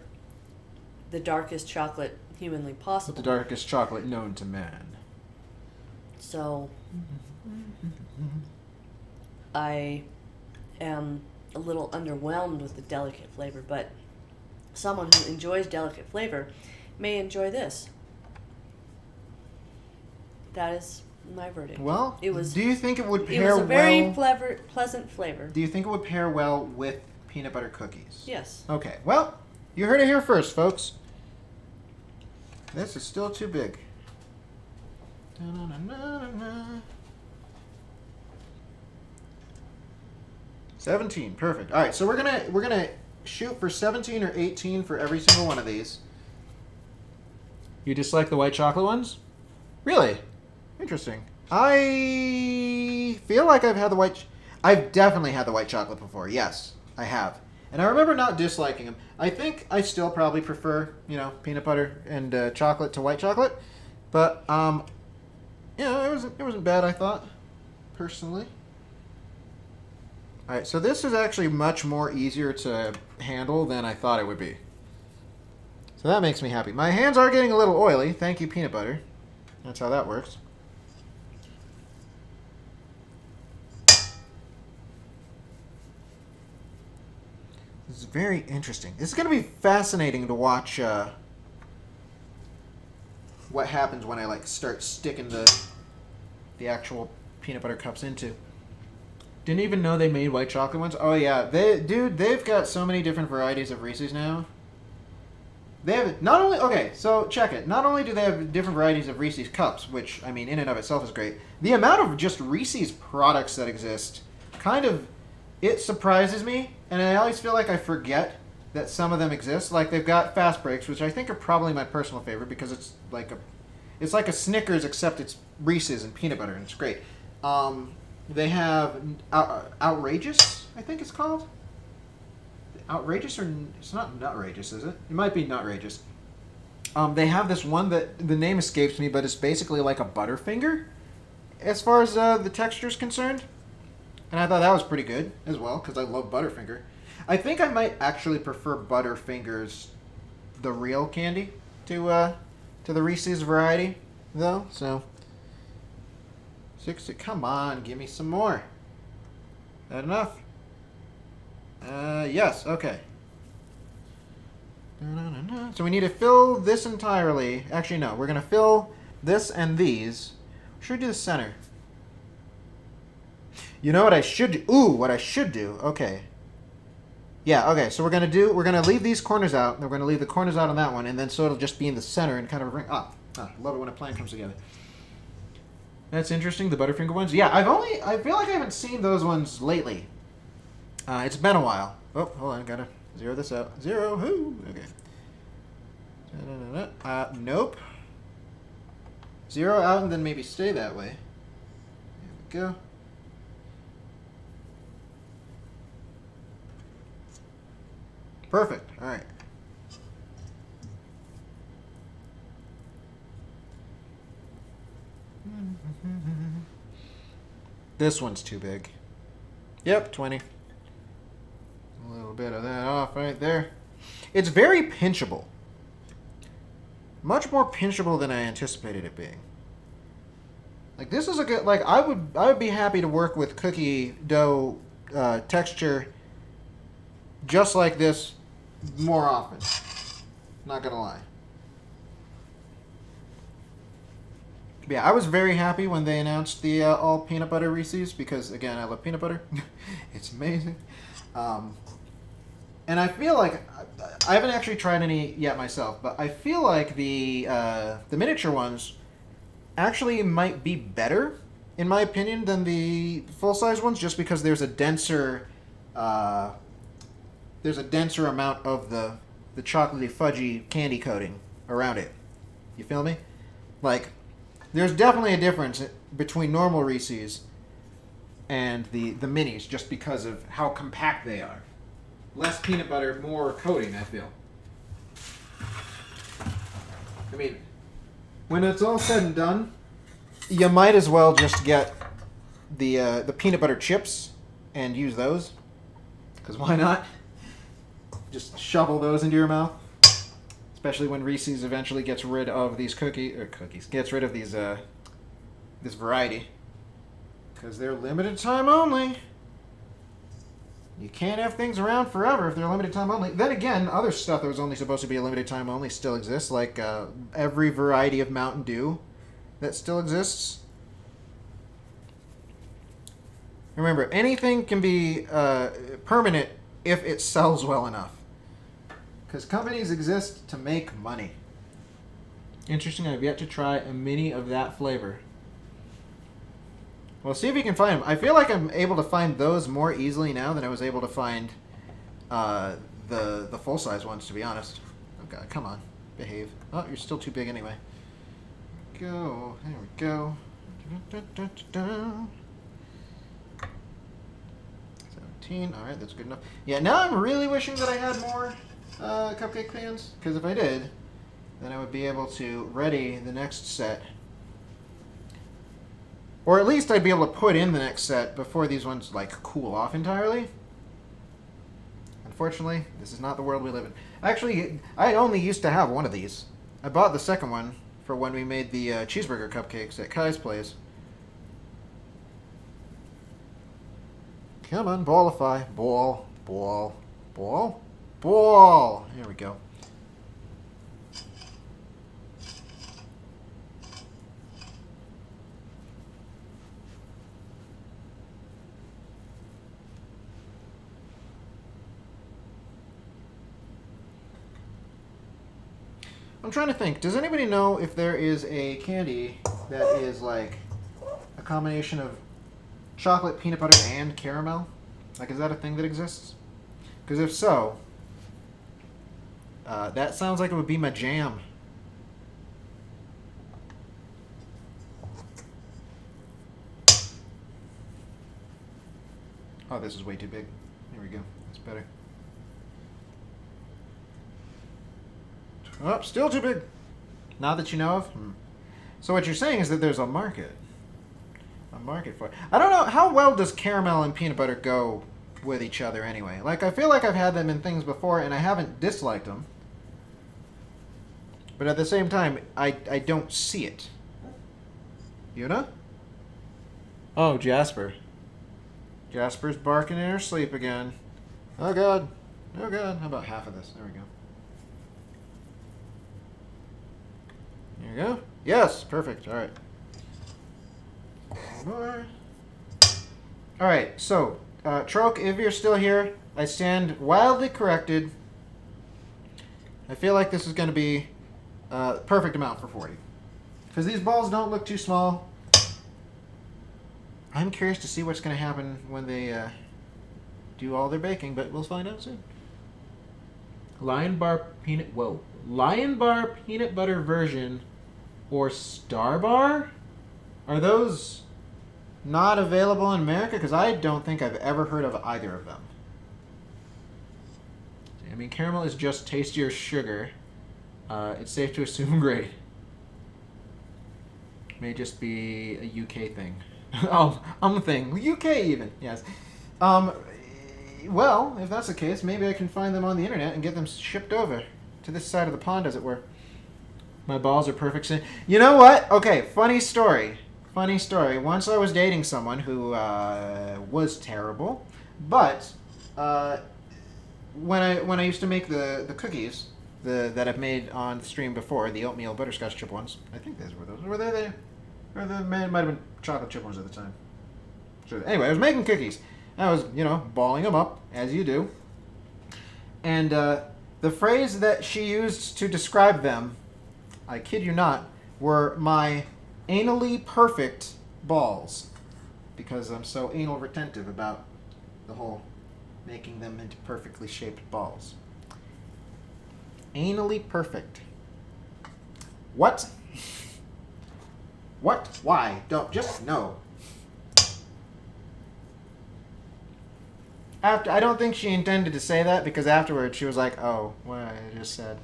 the darkest chocolate humanly possible. The darkest chocolate known to man. So I am a little underwhelmed with the delicate flavor, but someone who enjoys delicate flavor may enjoy this. That is my verdict. Well, It was- do you think it would It pair was a very well? pleasant flavor. Do you think it would pair well with peanut butter cookies? Yes. Okay. Well, you heard it here first, folks. This is still too big. Da-na-na-na-na-na. 17, perfect. All right, so we're gonna shoot for 17 or 18 for every single one of these. You dislike the white chocolate ones? Really? Interesting. I feel like I've definitely had the white chocolate before. Yes, I have. And I remember not disliking them. I think I still probably prefer, peanut butter and chocolate to white chocolate. But, it wasn't bad, I thought, personally. All right, so this is actually much more easier to handle than I thought it would be. So that makes me happy. My hands are getting a little oily. Thank you, peanut butter. That's how that works. This is very interesting. This is going to be fascinating to watch what happens when I start sticking the actual peanut butter cups into. Didn't even know they made white chocolate ones. Oh yeah, they've got so many different varieties of Reese's now. They have not only so check it. Not only do they have different varieties of Reese's cups, which I mean in and of itself is great. The amount of just Reese's products that exist, it surprises me, and I always feel like I forget that some of them exist. Like they've got Fast Breaks, which I think are probably my personal favorite because it's like a Snickers except it's Reese's and peanut butter, and it's great. They have Outrageous, I think it's called. Outrageous, or it's not Nutrageous, is it? It might be Nutrageous. They have this one that the name escapes me, but it's basically like a Butterfinger, as far as the texture is concerned. And I thought that was pretty good as well because I love Butterfinger. I think I might actually prefer Butterfingers, the real candy, to the Reese's variety, though. So 60. Come on, give me some more. That enough? Yes, okay. So we need to fill this entirely. Actually, no. We're going to fill this and these. Should we do the center? You know what I should do? Ooh, what I should do. Okay. Yeah, okay. So we're going to leave these corners out. And we're going to leave the corners out on that one. And then so it'll just be in the center and kind of ring. I love it when a plan comes together. That's interesting, the Butterfinger ones. Yeah, I feel like I haven't seen those ones lately. It's been a while. Oh, hold on, gotta zero this out. Zero, whoo, okay. Nope. Zero out and then maybe stay that way. There we go. Perfect, alright. This one's too big. Yep, 20. A little bit of that off right there. It's very pinchable. Much more pinchable than I anticipated it being. Like this is a good, I would be happy to work with cookie dough texture just like this more often. Not gonna lie. Yeah, I was very happy when they announced the all peanut butter Reese's because again I love peanut butter. It's amazing. And I feel like I haven't actually tried any yet myself, but I feel like the miniature ones actually might be better, in my opinion, than the full size ones, just because there's a denser amount of the chocolatey fudgy candy coating around it. You feel me? Like, there's definitely a difference between normal Reese's and the minis, just because of how compact they are. Less peanut butter, more coating, I feel. I mean, when it's all said and done, you might as well just get the peanut butter chips and use those. Because why not? Just shovel those into your mouth. Especially when Reese's eventually gets rid of these gets rid of these this variety. Because they're limited time only. You can't have things around forever if they're limited time only. Then again, other stuff that was only supposed to be a limited time only still exists, like every variety of Mountain Dew that still exists. Remember, anything can be permanent if it sells well enough. Because companies exist to make money. Interesting, I've yet to try a mini of that flavor. Well, see if you can find them. I feel like I'm able to find those more easily now than I was able to find the full-size ones, to be honest. Oh, God, come on. Behave. Oh, you're still too big anyway. Go. There we go. 17. All right, that's good enough. Yeah, now I'm really wishing that I had more cupcake pans, because if I did, then I would be able to ready the next set. Or at least I'd be able to put in the next set before these ones, like, cool off entirely. Unfortunately, this is not the world we live in. Actually, I only used to have one of these. I bought the second one for when we made the cheeseburger cupcakes at Kai's place. Come on, ballify. Ball. Ball. Ball. Ball. Here we go. I'm trying to think. Does anybody know if there is a candy that is like a combination of chocolate, peanut butter, and caramel? Like, is that a thing that exists? Because if so, that sounds like it would be my jam. Oh, this is way too big. Here we go. That's better. Oh, still too big. Not that you know of? So what you're saying is that there's a market. A market for it. I don't know, how well does caramel and peanut butter go with each other anyway? Like, I feel like I've had them in things before and I haven't disliked them. But at the same time, I don't see it. Yuna? Oh, Jasper. Jasper's barking in her sleep again. Oh, God. Oh, God. How about half of this? There we go. There you go. Yes, perfect. All right. More. All right. So, Troke, if you're still here, I stand wildly corrected. I feel like this is going to be perfect amount for 40, because these balls don't look too small. I'm curious to see what's going to happen when they do all their baking, but we'll find out soon. Lion Bar peanut butter version or Star Bar? Are those not available in America? Because I don't think I've ever heard of either of them. I mean, caramel is just tastier sugar. It's safe to assume great. May just be a UK thing. Oh, a thing. UK even, yes. Well, if that's the case, maybe I can find them on the internet and get them shipped over to this side of the pond, as it were. My balls are perfect. You know what? Okay, funny story. Funny story. Once I was dating someone who was terrible, but when I used to make the cookies that I've made on the stream before, the oatmeal butterscotch chip ones, I think those were those. Were they there? Or the man might have been chocolate chip ones at the time. So anyway, I was making cookies. I was, balling them up, as you do. And the phrase that she used to describe them, I kid you not, were my anally perfect balls. Because I'm so anal retentive about the whole making them into perfectly shaped balls. Anally perfect. What? What? Why? Don't. Just no. I don't think she intended to say that, because afterwards she was like, oh, what I just said.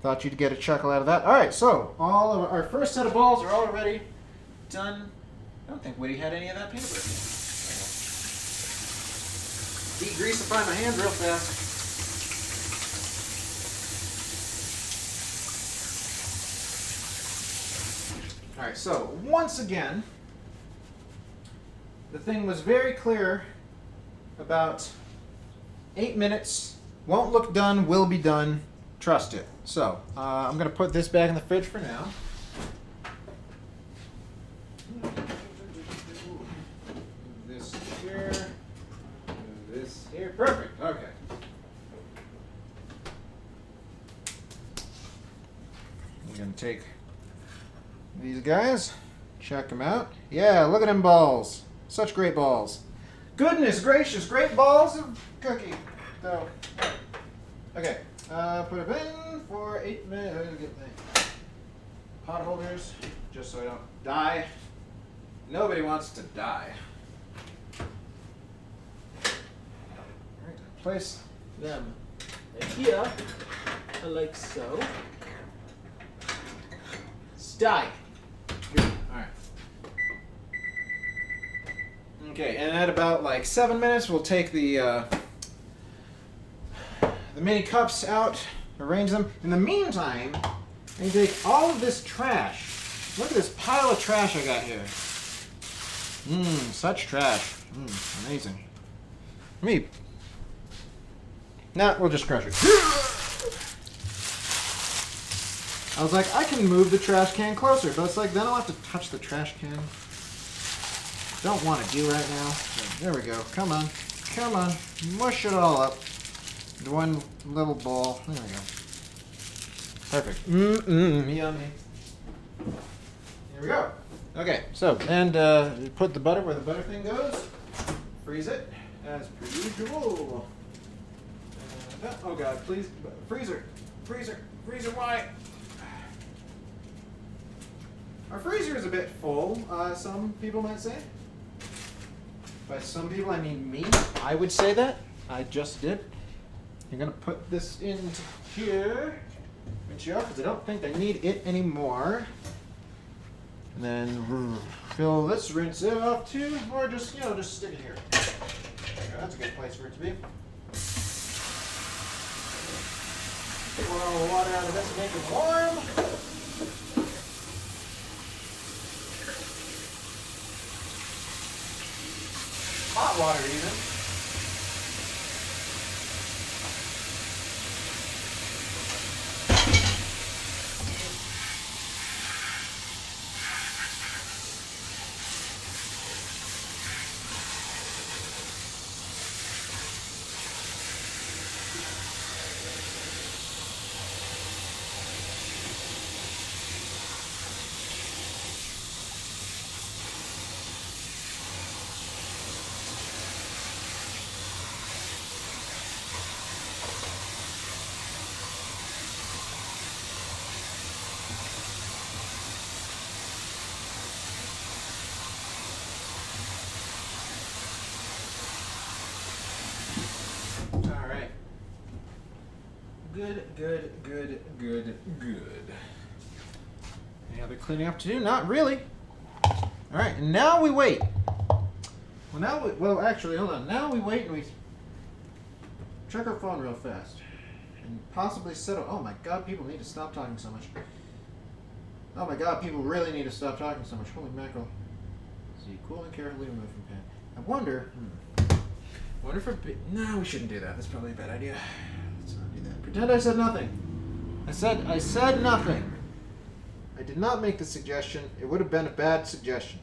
Thought you'd get a chuckle out of that. All right, so all of our first set of balls are already done. I don't think Woody had any of that peanut butter. Degreasify my hand real fast. All right, so once again, the thing was very clear about 8 minutes. Won't look done, will be done. Trust it. So, I'm going to put this back in the fridge for now. This here. This here. Perfect. Okay. I'm going to take these guys. Check them out. Yeah, look at them balls. Such great balls. Goodness gracious, great balls of cookie. So, okay. Put it in for 8 minutes. Get the pot holders, just so I don't die. Nobody wants to die. Alright, place them here, like so. Die. Good. Alright. Okay, and at about like 7 minutes, we'll take the mini cups out, arrange them. In the meantime, I can take all of this trash. Look at this pile of trash I got here. Such trash. Amazing. Me. Nah, we'll just crush it. I was like, I can move the trash can closer, but it's like, then I'll have to touch the trash can. Don't want to do right now. There we go. Come on. Come on. Mush it all up. One little ball. There we go. Perfect. Yummy. Here we go. Okay, so, and put the butter where the butter thing goes. Freeze it, as per usual. Oh God, please. Freezer. Freezer. Freezer, why? Our freezer is a bit full, some people might say. By some people, I mean me. I would say that. I just did. I'm going to put this into here. Rinse you off, because I don't think I need it anymore. And then fill this, rinse it off too, or just, just stick it here. There you go. That's a good place for it to be. Pour all the water out of this and make it warm. Hot water even. Good. Any other cleaning up to do? Not really. All right, and now we wait. Well, actually, hold on. Now we wait and we check our phone real fast and possibly settle. Oh my God, people need to stop talking so much. Oh my God, people really need to stop talking so much. Holy mackerel. See, cool and carefully removed from pan. I wonder. Wonder if no, we shouldn't do that. That's probably a bad idea. Let's not do that. Pretend I said nothing. I said nothing. I did not make the suggestion. It would have been a bad suggestion.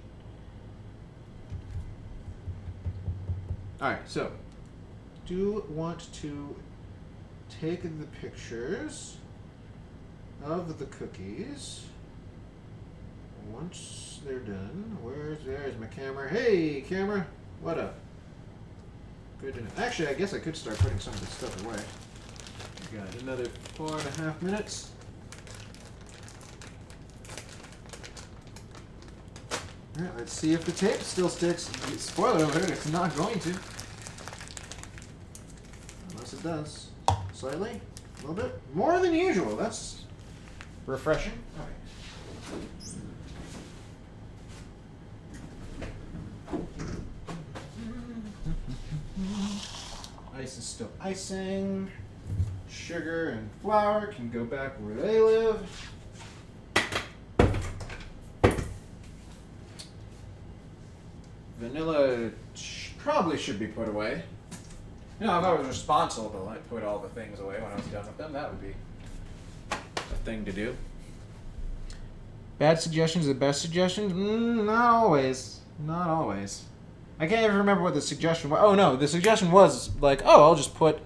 Alright, so do want to take the pictures of the cookies. Once they're done, there's my camera. Hey, camera, what up? Good to know. Actually, I guess I could start putting some of this stuff away. Got another 4.5 minutes. Alright, let's see if the tape still sticks. Spoiler alert, it's not going to. Unless it does. Slightly. A little bit. More than usual. That's refreshing. All right. Ice is still icing. Sugar and flour can go back where they live. Vanilla probably should be put away. You know, if I was responsible to like put all the things away when I was done with them, that would be a thing to do. Bad suggestions are the best suggestions? Not always. Not always. I can't even remember what the suggestion was. Oh no, the suggestion was like, oh, I'll just put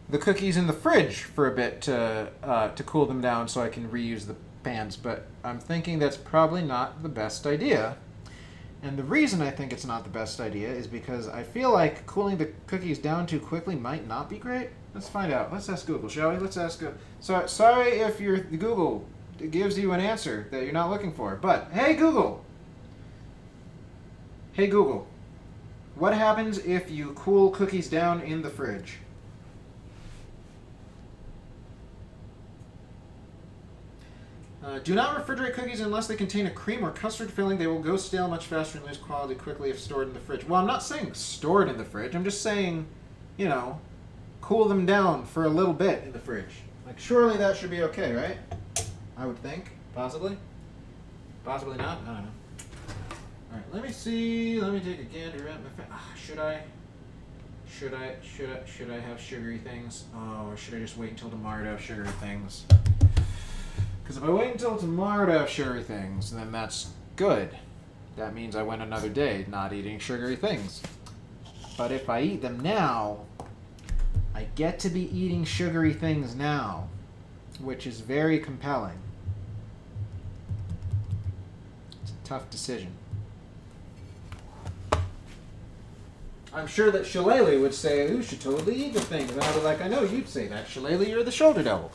the cookies in the fridge for a bit to cool them down so I can reuse the pans. But I'm thinking that's probably not the best idea. And the reason I think it's not the best idea is because I feel like cooling the cookies down too quickly might not be great. Let's find out. Let's ask Google, shall we? Let's ask Google. So, sorry if your Google gives you an answer that you're not looking for. But, hey Google! Hey Google. What happens if you cool cookies down in the fridge? Do not refrigerate cookies unless they contain a cream or custard filling. They will go stale much faster and lose quality quickly if stored in the fridge. Well, I'm not saying stored in the fridge. I'm just saying, you know, cool them down for a little bit in the fridge. Like, surely that should be okay, right? I would think. Possibly. Possibly not. I don't know. All right, let me see. Let me take a gander at my should I have sugary things? Oh, or should I just wait until tomorrow to have sugary things? Because if I wait until tomorrow to have sugary things, then that's good. That means I went another day not eating sugary things. But if I eat them now, I get to be eating sugary things now, which is very compelling. It's a tough decision. I'm sure that Shillelagh would say, you should totally eat the things. And I'd be like, I know you'd say that. Shillelagh, you're the shoulder devil.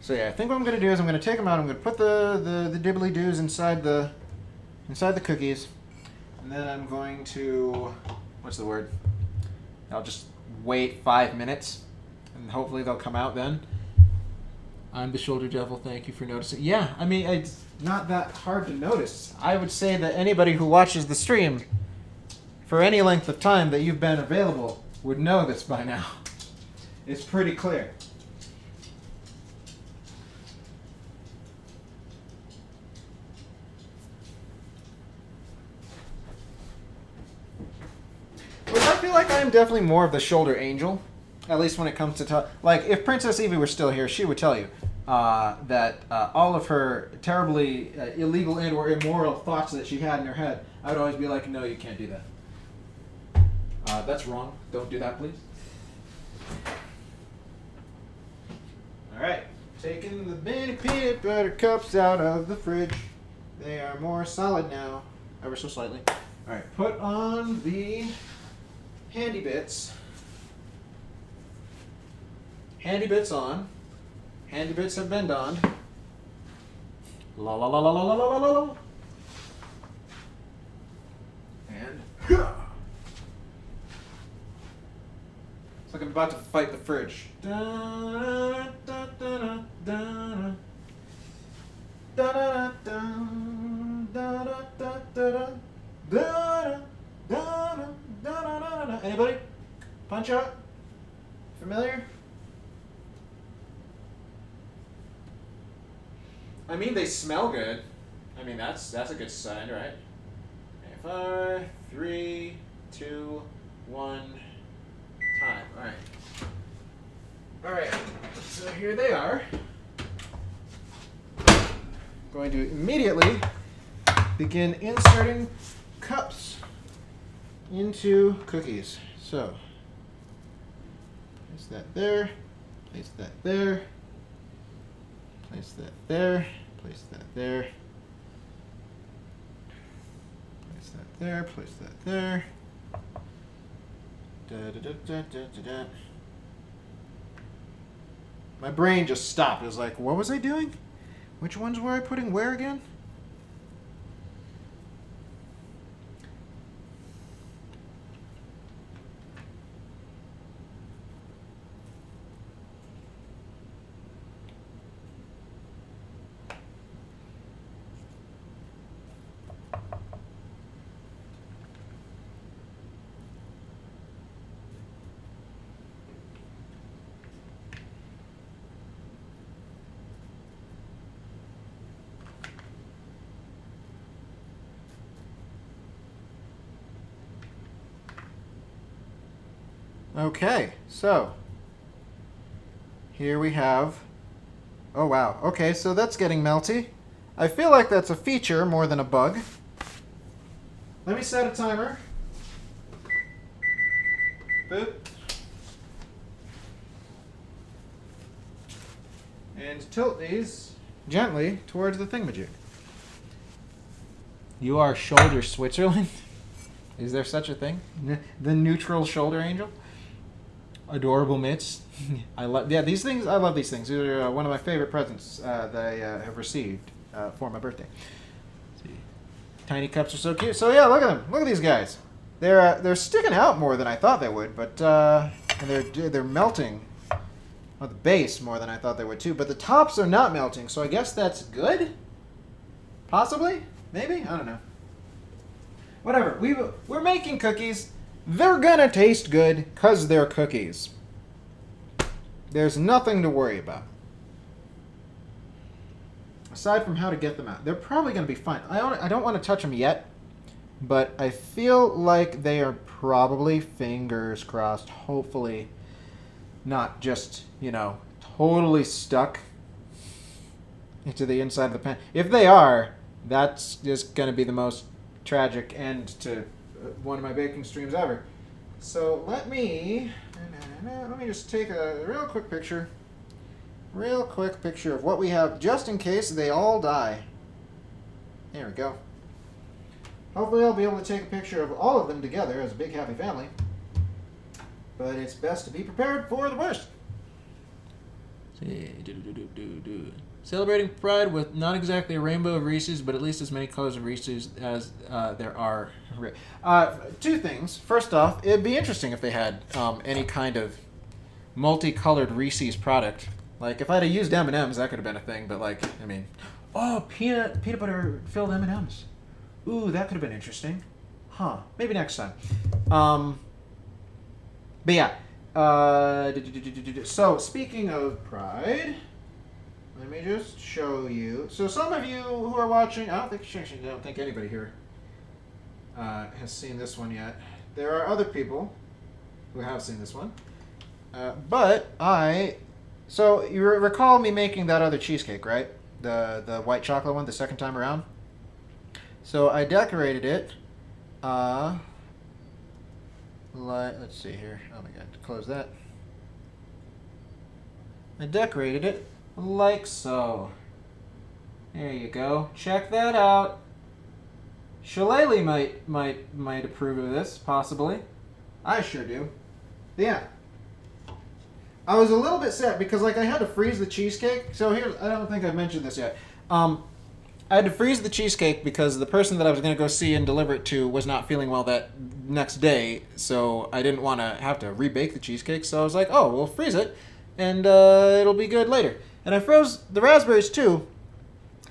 So yeah, I think what I'm going to do is I'm going to take them out. I'm going to put the dibbly doos inside the cookies, and then I'm going to, what's the word? I'll just wait 5 minutes, and hopefully they'll come out then. I'm the shoulder devil. Thank you for noticing. Yeah, I mean it's not that hard to notice. I would say that anybody who watches the stream for any length of time that you've been available would know this by now. It's pretty clear. I feel like I'm definitely more of the shoulder angel, at least when it comes to like if Princess Evie were still here, she would tell you that all of her terribly illegal and or immoral thoughts that she had in her head, I would always be like, no, you can't do that. That's wrong. Don't do that, please. All right, taking the mini peanut butter cups out of the fridge. They are more solid now, ever so slightly. All right, put on the Handy Bits. Handy Bits on. Handy Bits have been donned. La la la la la la la la la. And it's like I'm about to fight the fridge. Da da da da da da da da da da da. Anybody? Punch Out? Familiar? I mean, they smell good. I mean, that's a good sign, right? 5, 3, 2, 1, time. All right. All right. So here they are. Going to immediately begin inserting cups into cookies. So, place that there, place that there, place that there, place that there, place that there, place that there. Da, da, da, da, da, da, da. My brain just stopped. It was like, what was I doing? Which ones were I putting where again? Okay, so here we have. Oh wow. Okay, so that's getting melty. I feel like that's a feature more than a bug. Let me set a timer. Boop. And tilt these gently towards the thingamajig. You are shoulder Switzerland? Is there such a thing? The neutral shoulder angel? Adorable mitts. I love. Yeah, these things. I love these things. These are one of my favorite presents that I have received for my birthday. Let's see. Tiny cups are so cute. So yeah, look at them. Look at these guys. They're sticking out more than I thought they would, but and they're melting. Well, the base more than I thought they would too, but the tops are not melting. So I guess that's good. Possibly, maybe. I don't know. Whatever. We're making cookies. They're gonna taste good because they're cookies. There's nothing to worry about. Aside from how to get them out. They're probably gonna be fine. I don't want to touch them yet, but I feel like they are probably, fingers crossed, hopefully not just, totally stuck into the inside of the pan. If they are, that's just gonna be the most tragic end to one of my baking streams ever. So let me just take a real quick picture of what we have, just in case they all die. There we go. Hopefully I'll be able to take a picture of all of them together as a big happy family. But it's best to be prepared for the worst. Celebrating Pride with not exactly a rainbow of Reese's, but at least as many colors of Reese's as there are. Two things. First off, it'd be interesting if they had any kind of multicolored Reese's product. Like, if I'd have used M&M's, that could have been a thing, but peanut butter filled M&M's. Ooh, that could have been interesting. Huh. Maybe next time. But yeah. So, speaking of Pride, let me just show you. So, some of you who are watching, I don't think anybody here has seen this one yet. There are other people who have seen this one. So you recall me making that other cheesecake, right? The white chocolate one, the second time around. So I decorated it. Let's see here. Oh my god, close that. I decorated it like so. There you go. Check that out. Shillelagh might approve of this, possibly. I sure do. Yeah. I was a little bit sad because I had to freeze the cheesecake. So here, I don't think I've mentioned this yet. I had to freeze the cheesecake because the person that I was going to go see and deliver it to was not feeling well that next day. So I didn't want to have to rebake the cheesecake. So I was like, oh, we'll freeze it and it'll be good later. And I froze the raspberries too.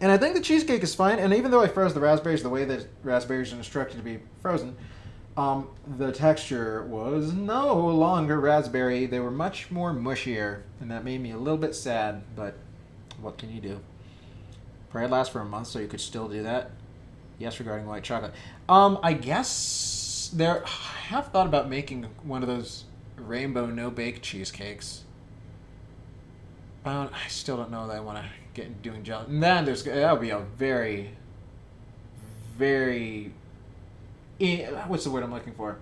And I think the cheesecake is fine. And even though I froze the raspberries the way that raspberries are instructed to be frozen, the texture was no longer raspberry. They were much more mushier. And that made me a little bit sad. But what can you do? Pride lasts for a month, so you could still do that. Yes, regarding white chocolate. I guess I have thought about making one of those rainbow no-bake cheesecakes. I still don't know that I want to get into doing jelly. And then that would be a very, very... what's the word I'm looking for?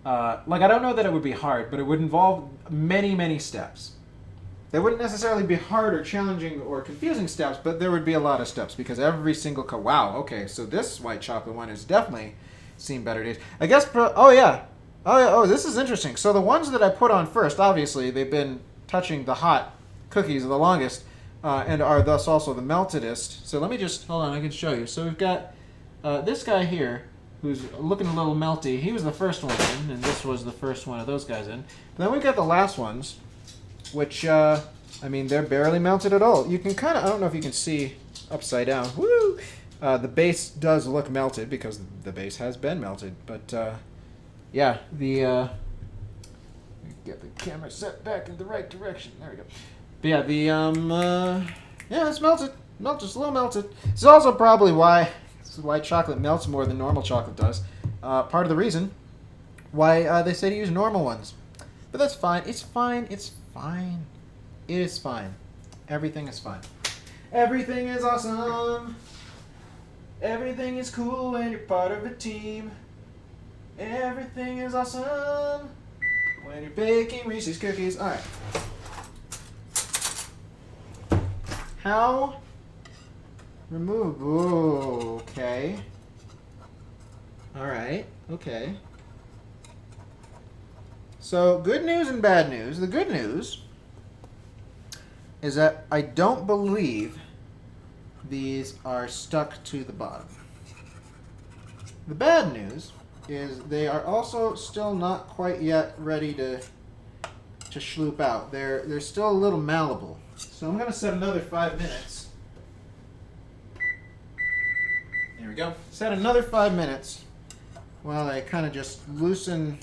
I don't know that it would be hard, but it would involve many, many steps. They wouldn't necessarily be hard or challenging or confusing steps, but there would be a lot of steps because every single wow, okay, so this white chocolate one has definitely seen better days. I guess, this is interesting. So the ones that I put on first, obviously, they've been touching the hot cookies the longest and are thus also the meltedest. So let me just, hold on, I can show you. So we've got this guy here who's looking a little melty. He was the first one in, and this was the first one of those guys in. But then we've got the last ones, which, they're barely melted at all. You can kind of, I don't know if you can see upside down. Woo! The base does look melted because the base has been melted. But, get the camera set back in the right direction. There we go. But yeah, it's melted. Just a little melted. This is also probably why white chocolate melts more than normal chocolate does. Part of the reason why they say to use normal ones. But that's fine. It's fine. It's fine. It is fine. Everything is fine. Everything is awesome. Everything is cool when you're part of a team. Everything is awesome when you're baking Reese's cookies. All right. How? Remove. Ooh, okay. All right. Okay. So, good news and bad news. The good news is that I don't believe these are stuck to the bottom. The bad news is they are also still not quite yet ready to schloop out. They're still a little malleable. So I'm gonna set another 5 minutes. There we go. Set another 5 minutes while I kind of just loosen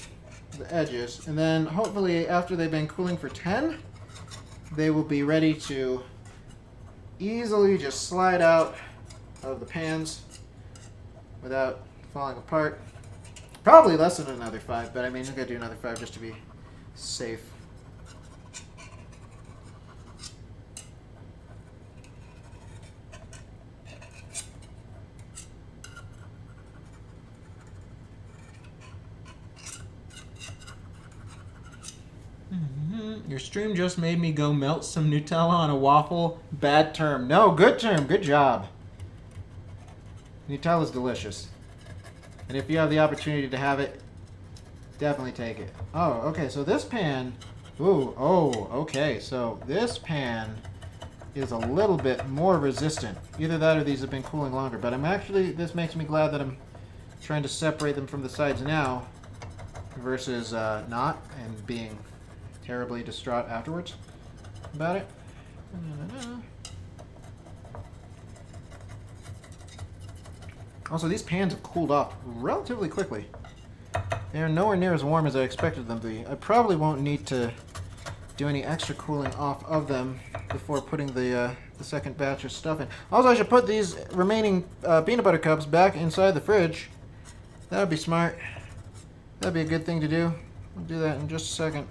the edges, and then hopefully after they've been cooling for 10, they will be ready to easily just slide out of the pans without falling apart. Probably less than another 5, but I mean, I'm going to do another 5 just to be safe. Your stream just made me go melt some Nutella on a waffle. Bad term. No, good term. Good job. Nutella's delicious. And if you have the opportunity to have it, definitely take it. Oh, okay. So this pan... Ooh, oh, okay. So this pan is a little bit more resistant. Either that or these have been cooling longer. But I'm actually... This makes me glad that I'm trying to separate them from the sides now versus not and being terribly distraught afterwards about it. Also, these pans have cooled off relatively quickly. They are nowhere near as warm as I expected them to be. I probably won't need to do any extra cooling off of them before putting the second batch of stuff in. Also, I should put these remaining peanut butter cups back inside the fridge. That would be smart. That'd be a good thing to do. I'll do that in just a second.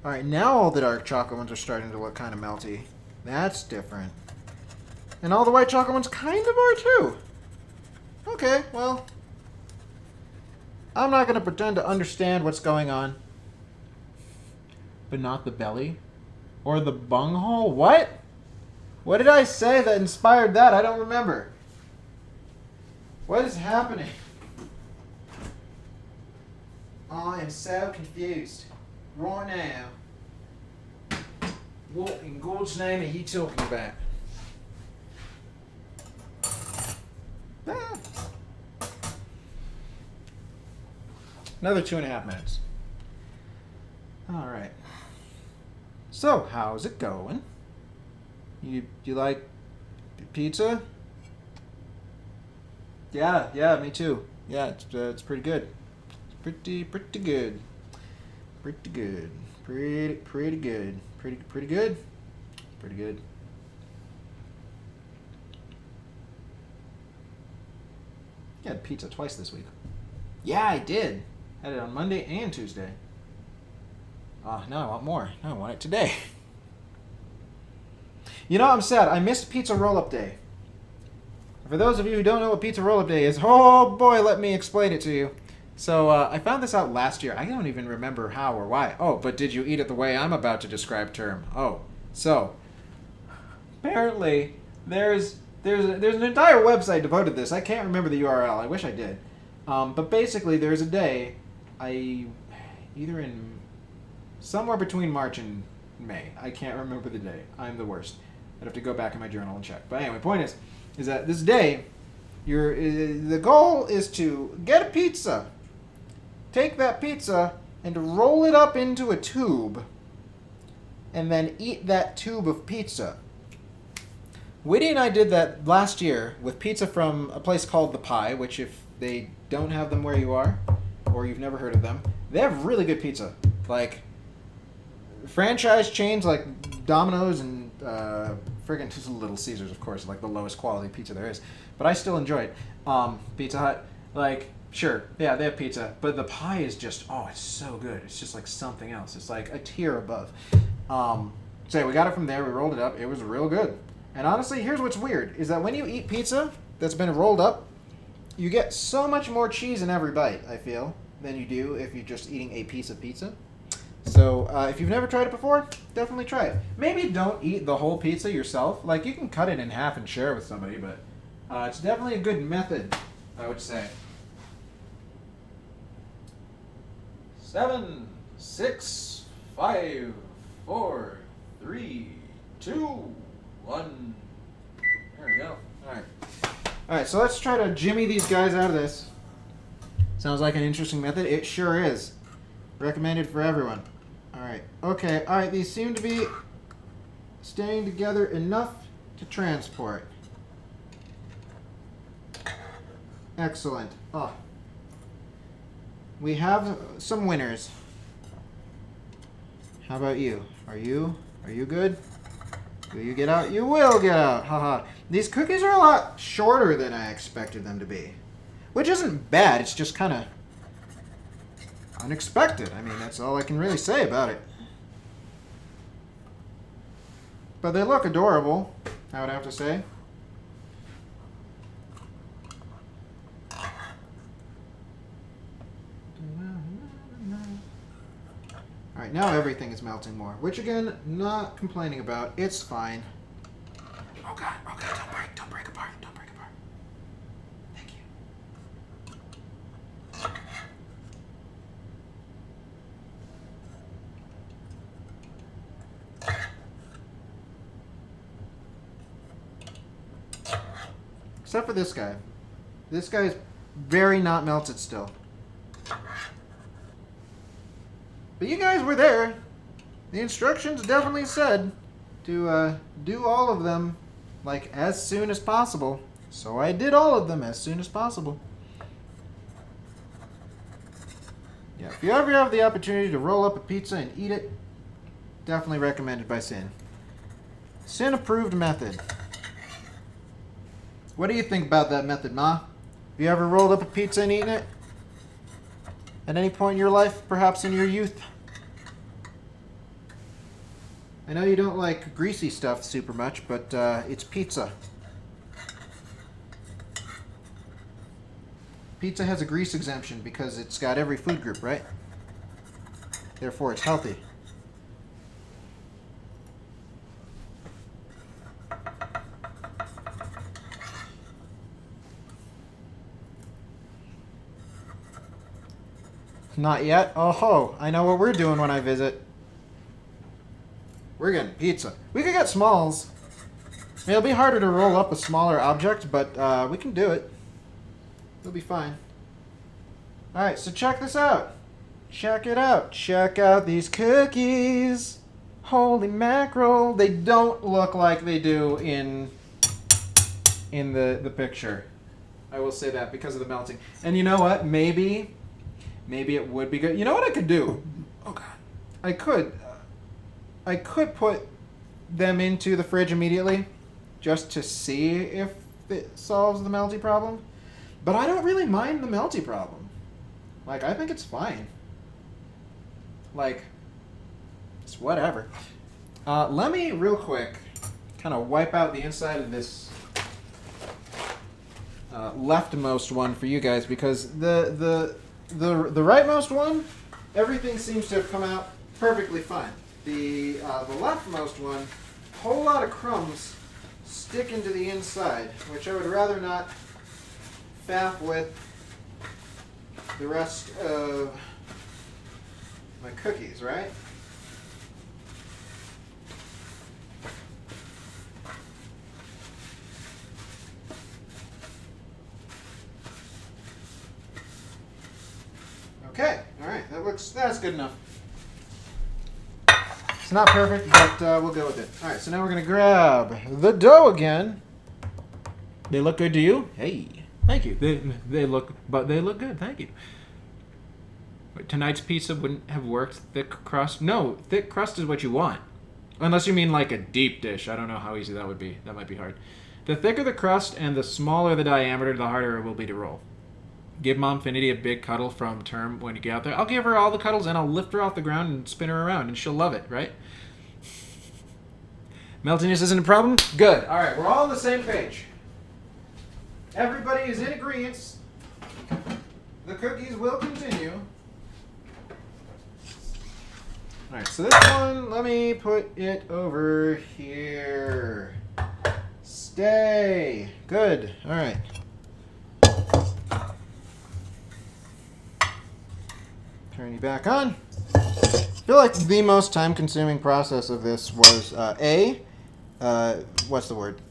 Alright, now all the dark chocolate ones are starting to look kind of melty. That's different. And all the white chocolate ones kind of are too. Okay, well, I'm not going to pretend to understand what's going on. But not the belly? Or the bunghole? What? What did I say that inspired that? I don't remember. What is happening? I am so confused. Right now. What in God's name are you talking about? Ah. Another 2.5 minutes. All right. So, how's it going? You like pizza? Yeah, me too. Yeah, it's pretty good. It's pretty good. Pretty good. Pretty good. Pretty good. Pretty good. You had pizza twice this week. Yeah, I did. Had it on Monday and Tuesday. Oh, now I want more. Now I want it today. You know, I'm sad. I missed Pizza Roll-Up Day. For those of you who don't know what Pizza Roll-Up Day is, oh boy, let me explain it to you. So, I found this out last year. I don't even remember how or why. Oh, but did you eat it the way I'm about to describe term? Oh, so, apparently, there's an entire website devoted to this. I can't remember the URL. I wish I did. But basically, there's a day, either in somewhere between March and May. I can't remember the day. I'm the worst. I'd have to go back in my journal and check. But anyway, point is that this day, the goal is to get a pizza, take that pizza, and roll it up into a tube, and then eat that tube of pizza. Whitty and I did that last year with pizza from a place called The Pie, which if they don't have them where you are, or you've never heard of them, they have really good pizza. Like, franchise chains like Domino's and friggin' just Little Caesars, of course, like the lowest quality pizza there is. But I still enjoy it. Pizza Hut, like, sure, yeah, they have pizza, but the pie is just, oh, it's so good. It's just like something else. It's like a tier above. So yeah, we got it from there. We rolled it up. It was real good. And honestly, here's what's weird, is that when you eat pizza that's been rolled up, you get so much more cheese in every bite, I feel, than you do if you're just eating a piece of pizza. So if you've never tried it before, definitely try it. Maybe don't eat the whole pizza yourself. Like, you can cut it in half and share it with somebody, but it's definitely a good method, I would say. 7, 6, 5, 4, 3, 2, 1. There we go. Alright, so let's try to jimmy these guys out of this. Sounds like an interesting method. It sure is. Recommended for everyone. Alright, these seem to be staying together enough to transport. Excellent. Oh. We have some winners. How about you? Are you good? Will you get out? You will get out. Haha. These cookies are a lot shorter than I expected them to be. Which isn't bad, it's just kind of unexpected. I mean, that's all I can really say about it. But they look adorable, I would have to say. Alright, now everything is melting more. Which, again, not complaining about. It's fine. Oh god, don't break apart. Thank you. Except for this guy. This guy is very not melted still. But you guys were there. The instructions definitely said to do all of them like as soon as possible. So I did all of them as soon as possible. Yeah, if you ever have the opportunity to roll up a pizza and eat it, definitely recommended by Sin. Sin approved method. What do you think about that method, Ma? Have you ever rolled up a pizza and eaten it? At any point in your life, perhaps in your youth? I know you don't like greasy stuff super much, but it's pizza. Pizza has a grease exemption because it's got every food group, right? Therefore, it's healthy. Not yet? Oh ho, I know what we're doing when I visit. We're getting pizza. We could get smalls. It'll be harder to roll up a smaller object, but we can do it. It'll be fine. Alright, so check this out. Check it out. Check out these cookies. Holy mackerel. They don't look like they do in the picture. I will say that because of the melting. And you know what? Maybe it would be good. You know what I could do? Oh god. I could put them into the fridge immediately just to see if it solves the melty problem. But I don't really mind the melty problem. Like, I think it's fine. Like, it's whatever. Let me, real quick, kind of wipe out the inside of this leftmost one for you guys, because the rightmost one, everything seems to have come out perfectly fine. The leftmost one, a whole lot of crumbs stick into the inside, which I would rather not faff with the rest of my cookies, right? Okay, all right, that's good enough. It's not perfect, but we'll go with it. All right, so now we're gonna grab the dough again. They look good to you? Hey, thank you. They look good. Thank you. Wait, tonight's pizza wouldn't have worked. Thick crust? No, thick crust is what you want. Unless you mean like a deep dish. I don't know how easy that would be. That might be hard. The thicker the crust and the smaller the diameter, the harder it will be to roll. Give Momfinity a big cuddle from Term when you get out there. I'll give her all the cuddles and I'll lift her off the ground and spin her around and she'll love it, right? Meltiness isn't a problem? Good. All right, we're all on the same page. Everybody is in agreement. The cookies will continue. All right, so this one, let me put it over here. Stay. Good. All right. Turn you back on. I feel like the most time-consuming process of this was what's the word?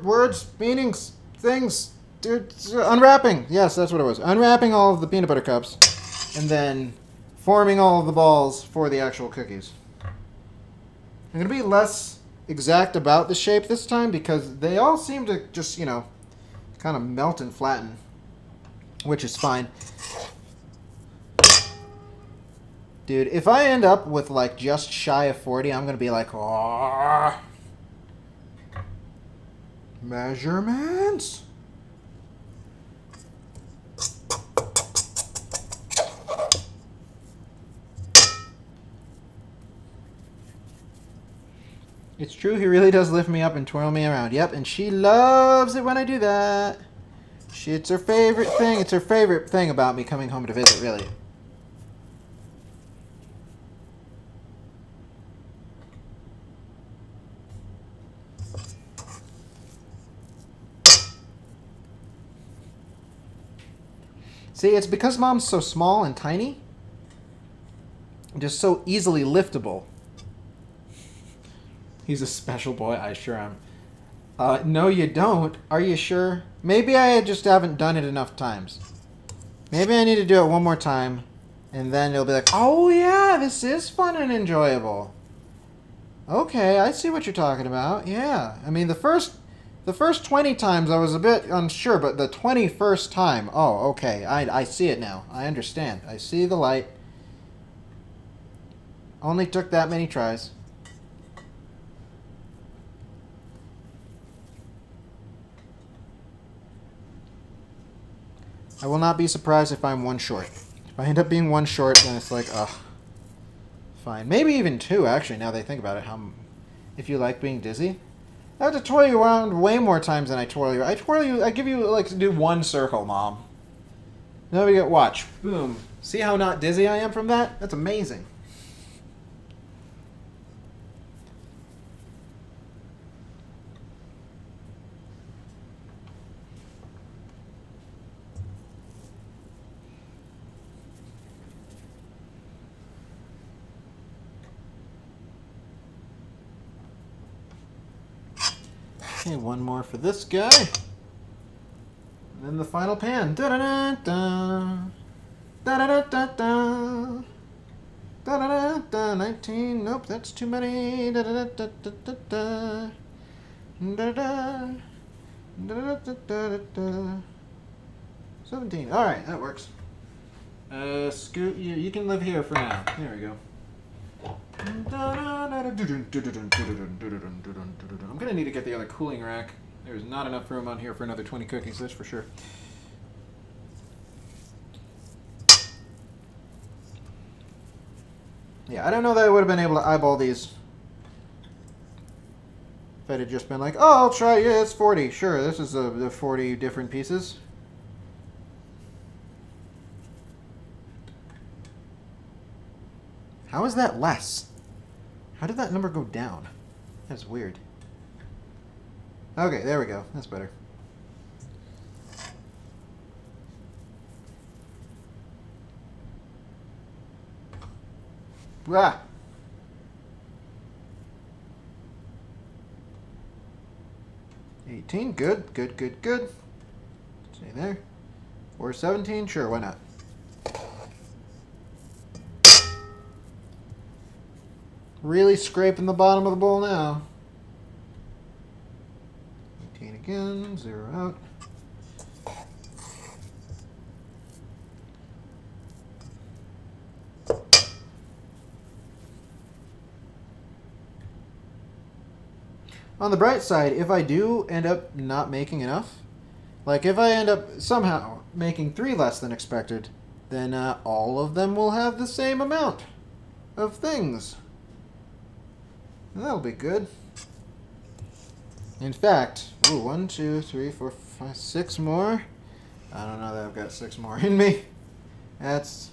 Words, meanings, things, unwrapping. Yes, that's what it was. Unwrapping all of the peanut butter cups, and then forming all of the balls for the actual cookies. I'm gonna be less exact about the shape this time because they all seem to just, kind of melt and flatten, which is fine. Dude, if I end up with like just shy of 40, I'm gonna be like, oh, measurements. It's true, he really does lift me up and twirl me around. Yep, and she loves it when I do that. It's her favorite thing. It's her favorite thing about me coming home to visit, really. See, it's because Mom's so small and tiny. Just so easily liftable. He's a special boy. I sure am. No, you don't. Are you sure? Maybe I just haven't done it enough times. Maybe I need to do it one more time. And then it'll be like, oh yeah, this is fun and enjoyable. Okay, I see what you're talking about. Yeah. I mean, the first 20 times I was a bit unsure, but the 21st time, oh, okay. I see it now. I understand. I see the light. Only took that many tries. I will not be surprised if I'm one short. If I end up being one short, then it's like, ugh. Fine. Maybe even two, actually, now that I think about it. If you like being dizzy. I have to twirl you around way more times than I twirl you. I give you, like, to do one circle, Mom. Now we get, watch. Boom. See how not dizzy I am from that? That's amazing. Okay, one more for this guy. And then the final pan. Da-da-da-da. Da-da-da-da-da. Da-da-da-da. 19. Nope, that's too many. Da-da-da-da-da-da. Da-da-da. Da-da-da-da-da-da. 17. Alright, that works. Scoot, you can live here for now. There we go. I'm gonna need to get the other cooling rack. There's not enough room on here for another 20 cookies, that's for sure. Yeah, I don't know that I would have been able to eyeball these if I'd have just been like, oh, I'll try, yeah, it's 40. Sure, this is the 40 different pieces. How is that less? How did that number go down? That's weird. Okay, there we go. That's better. Ah. $18, good, good, good, good. Stay there. 417, sure, why not? Really scraping the bottom of the bowl now. 18 again, 0 out. On the bright side, if I do end up not making enough, like if I end up somehow making 3 less than expected, then all of them will have the same amount of things. That'll be good. In fact, ooh, 1, 2, 3, 4, 5, 6 more. I don't know that I've got 6 more in me. That's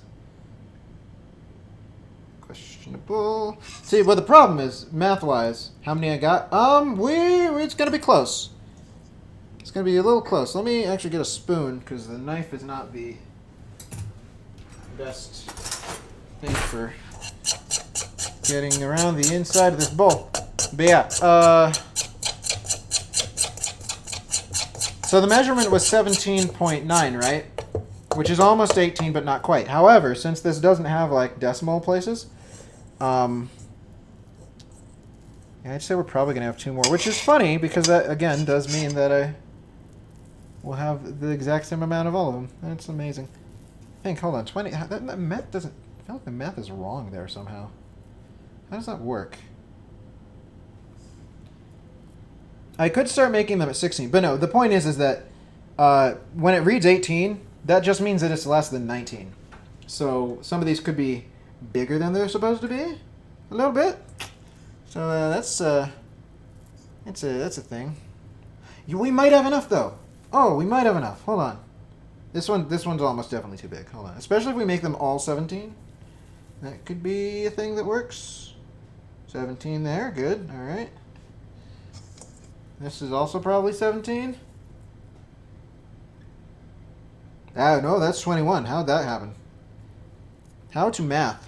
questionable. See, well, the problem is, math-wise, how many I got? It's gonna be close. It's gonna be a little close. Let me actually get a spoon, because the knife is not the best thing for getting around the inside of this bowl. But yeah, so the measurement was 17.9, right? Which is almost 18, but not quite. However, since this doesn't have like decimal places, yeah, I'd say we're probably gonna have 2 more, which is funny because that again does mean that I will have the exact same amount of all of them. That's amazing. I think, hold on, 20. That math doesn't. I feel like the math is wrong there somehow. How does that work? I could start making them at 16, but no. The point is that when it reads 18, that just means that it's less than 19. So some of these could be bigger than they're supposed to be, a little bit. So that's a thing. We might have enough though. Oh, we might have enough. Hold on. This one's almost definitely too big. Hold on. Especially if we make them all 17. That could be a thing that works. 17 there. Good. All right. This is also probably 17. Oh, no, that's 21. How'd that happen? How to math?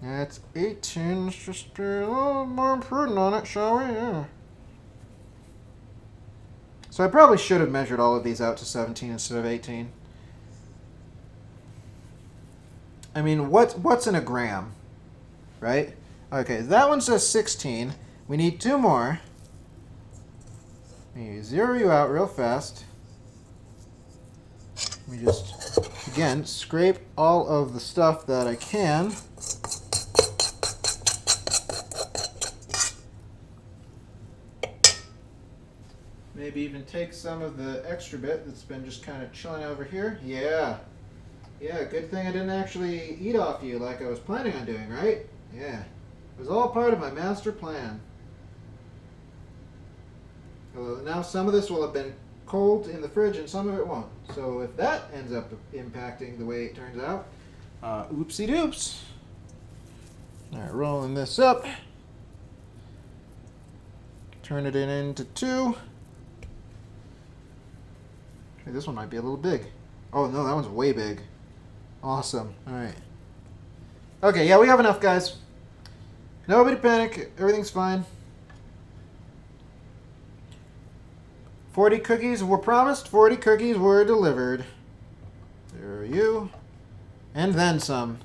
That's 18. Let's just be a little more prudent on it, shall we? Yeah. So I probably should have measured all of these out to 17 instead of 18. I mean, what's in a gram, right? Okay, that one says 16. We need 2 more. Let me zero you out real fast. Let me just, again, scrape all of the stuff that I can. Maybe even take some of the extra bit that's been just kind of chilling over here. Yeah. Yeah, good thing I didn't actually eat off you like I was planning on doing, right? Yeah. It was all part of my master plan. Although now some of this will have been cold in the fridge and some of it won't. So if that ends up impacting the way it turns out, oopsie doops. Alright, rolling this up. Turn it into 2. Hey, this one might be a little big. Oh no, that one's way big. Awesome. Alright. Okay, yeah, we have enough, guys. Nobody panic. Everything's fine. 40 cookies were promised. 40 cookies were delivered. There are you. And then some.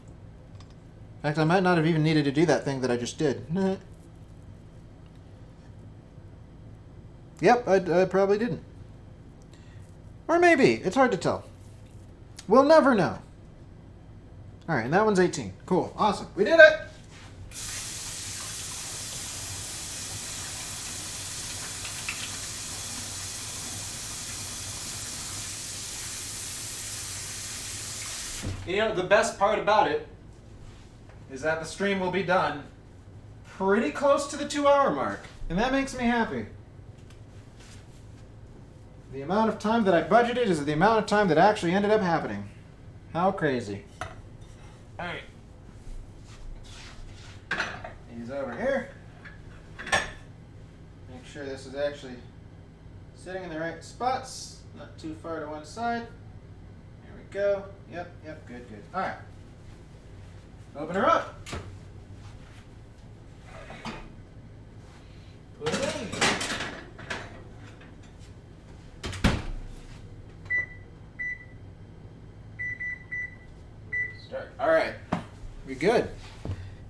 In fact, I might not have even needed to do that thing that I just did. Yep, I probably didn't. Or maybe. It's hard to tell. We'll never know. Alright, and that one's 18. Cool. Awesome. We did it! You know, the best part about it is that the stream will be done pretty close to the 2-hour mark. And that makes me happy. The amount of time that I budgeted is the amount of time that actually ended up happening. How crazy. Alright. These over here. Make sure this is actually sitting in the right spots. Not too far to one side. There we go. Yep, good. Alright. Open her up. Put it in. Start. Alright. We good.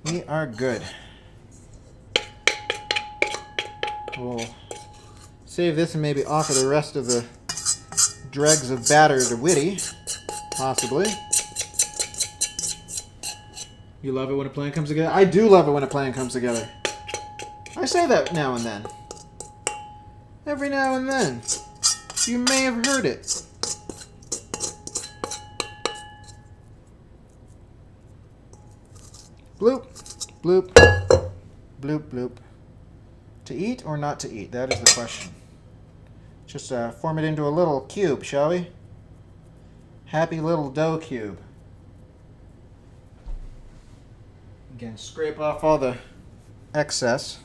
We are good. We'll save this and maybe offer the rest of the dregs of batter to Whitty. Possibly. You love it when a plan comes together? I do love it when a plan comes together. I say that now and then. Every now and then. You may have heard it. Bloop, bloop, bloop, bloop. To eat or not to eat? That is the question. Just form it into a little cube, shall we? Happy little dough cube. Again, scrape off all the excess.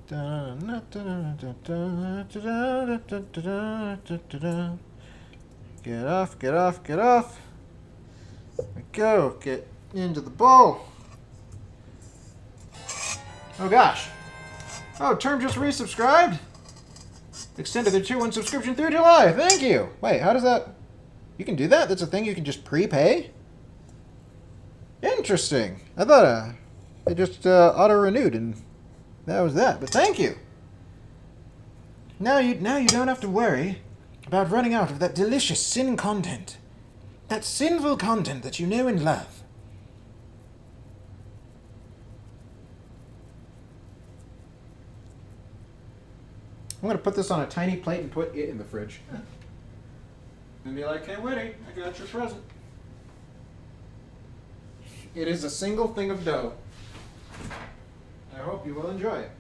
Get off, get off, get off. There we go. Get into the bowl. Oh gosh. Oh, Term just resubscribed? Extended their 2-1 subscription through July. Thank you. Wait, how does that... You can do that? That's a thing you can just prepay? Interesting. I thought it just auto-renewed and that was that. But thank you. Now you don't have to worry about running out of that delicious sin content. That sinful content that you know and love. I'm going to put this on a tiny plate and put it in the fridge. And be like, hey, Whitty, I got your present. It is a single thing of dough. I hope you will enjoy it.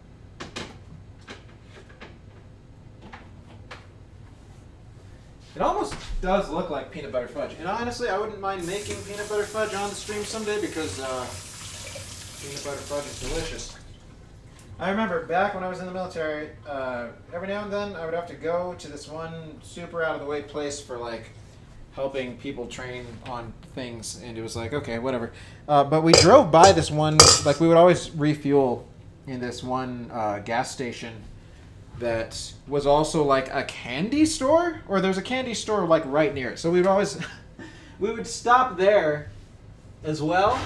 It almost does look like peanut butter fudge. And honestly, I wouldn't mind making peanut butter fudge on the stream someday because peanut butter fudge is delicious. I remember back when I was in the military, every now and then I would have to go to this one super out of the way place for like helping people train on things, and it was like, okay, whatever. But we drove by this one, like we would always refuel in this one gas station that was also like a candy store, or there's a candy store like right near it. So we would always, we would stop there as well.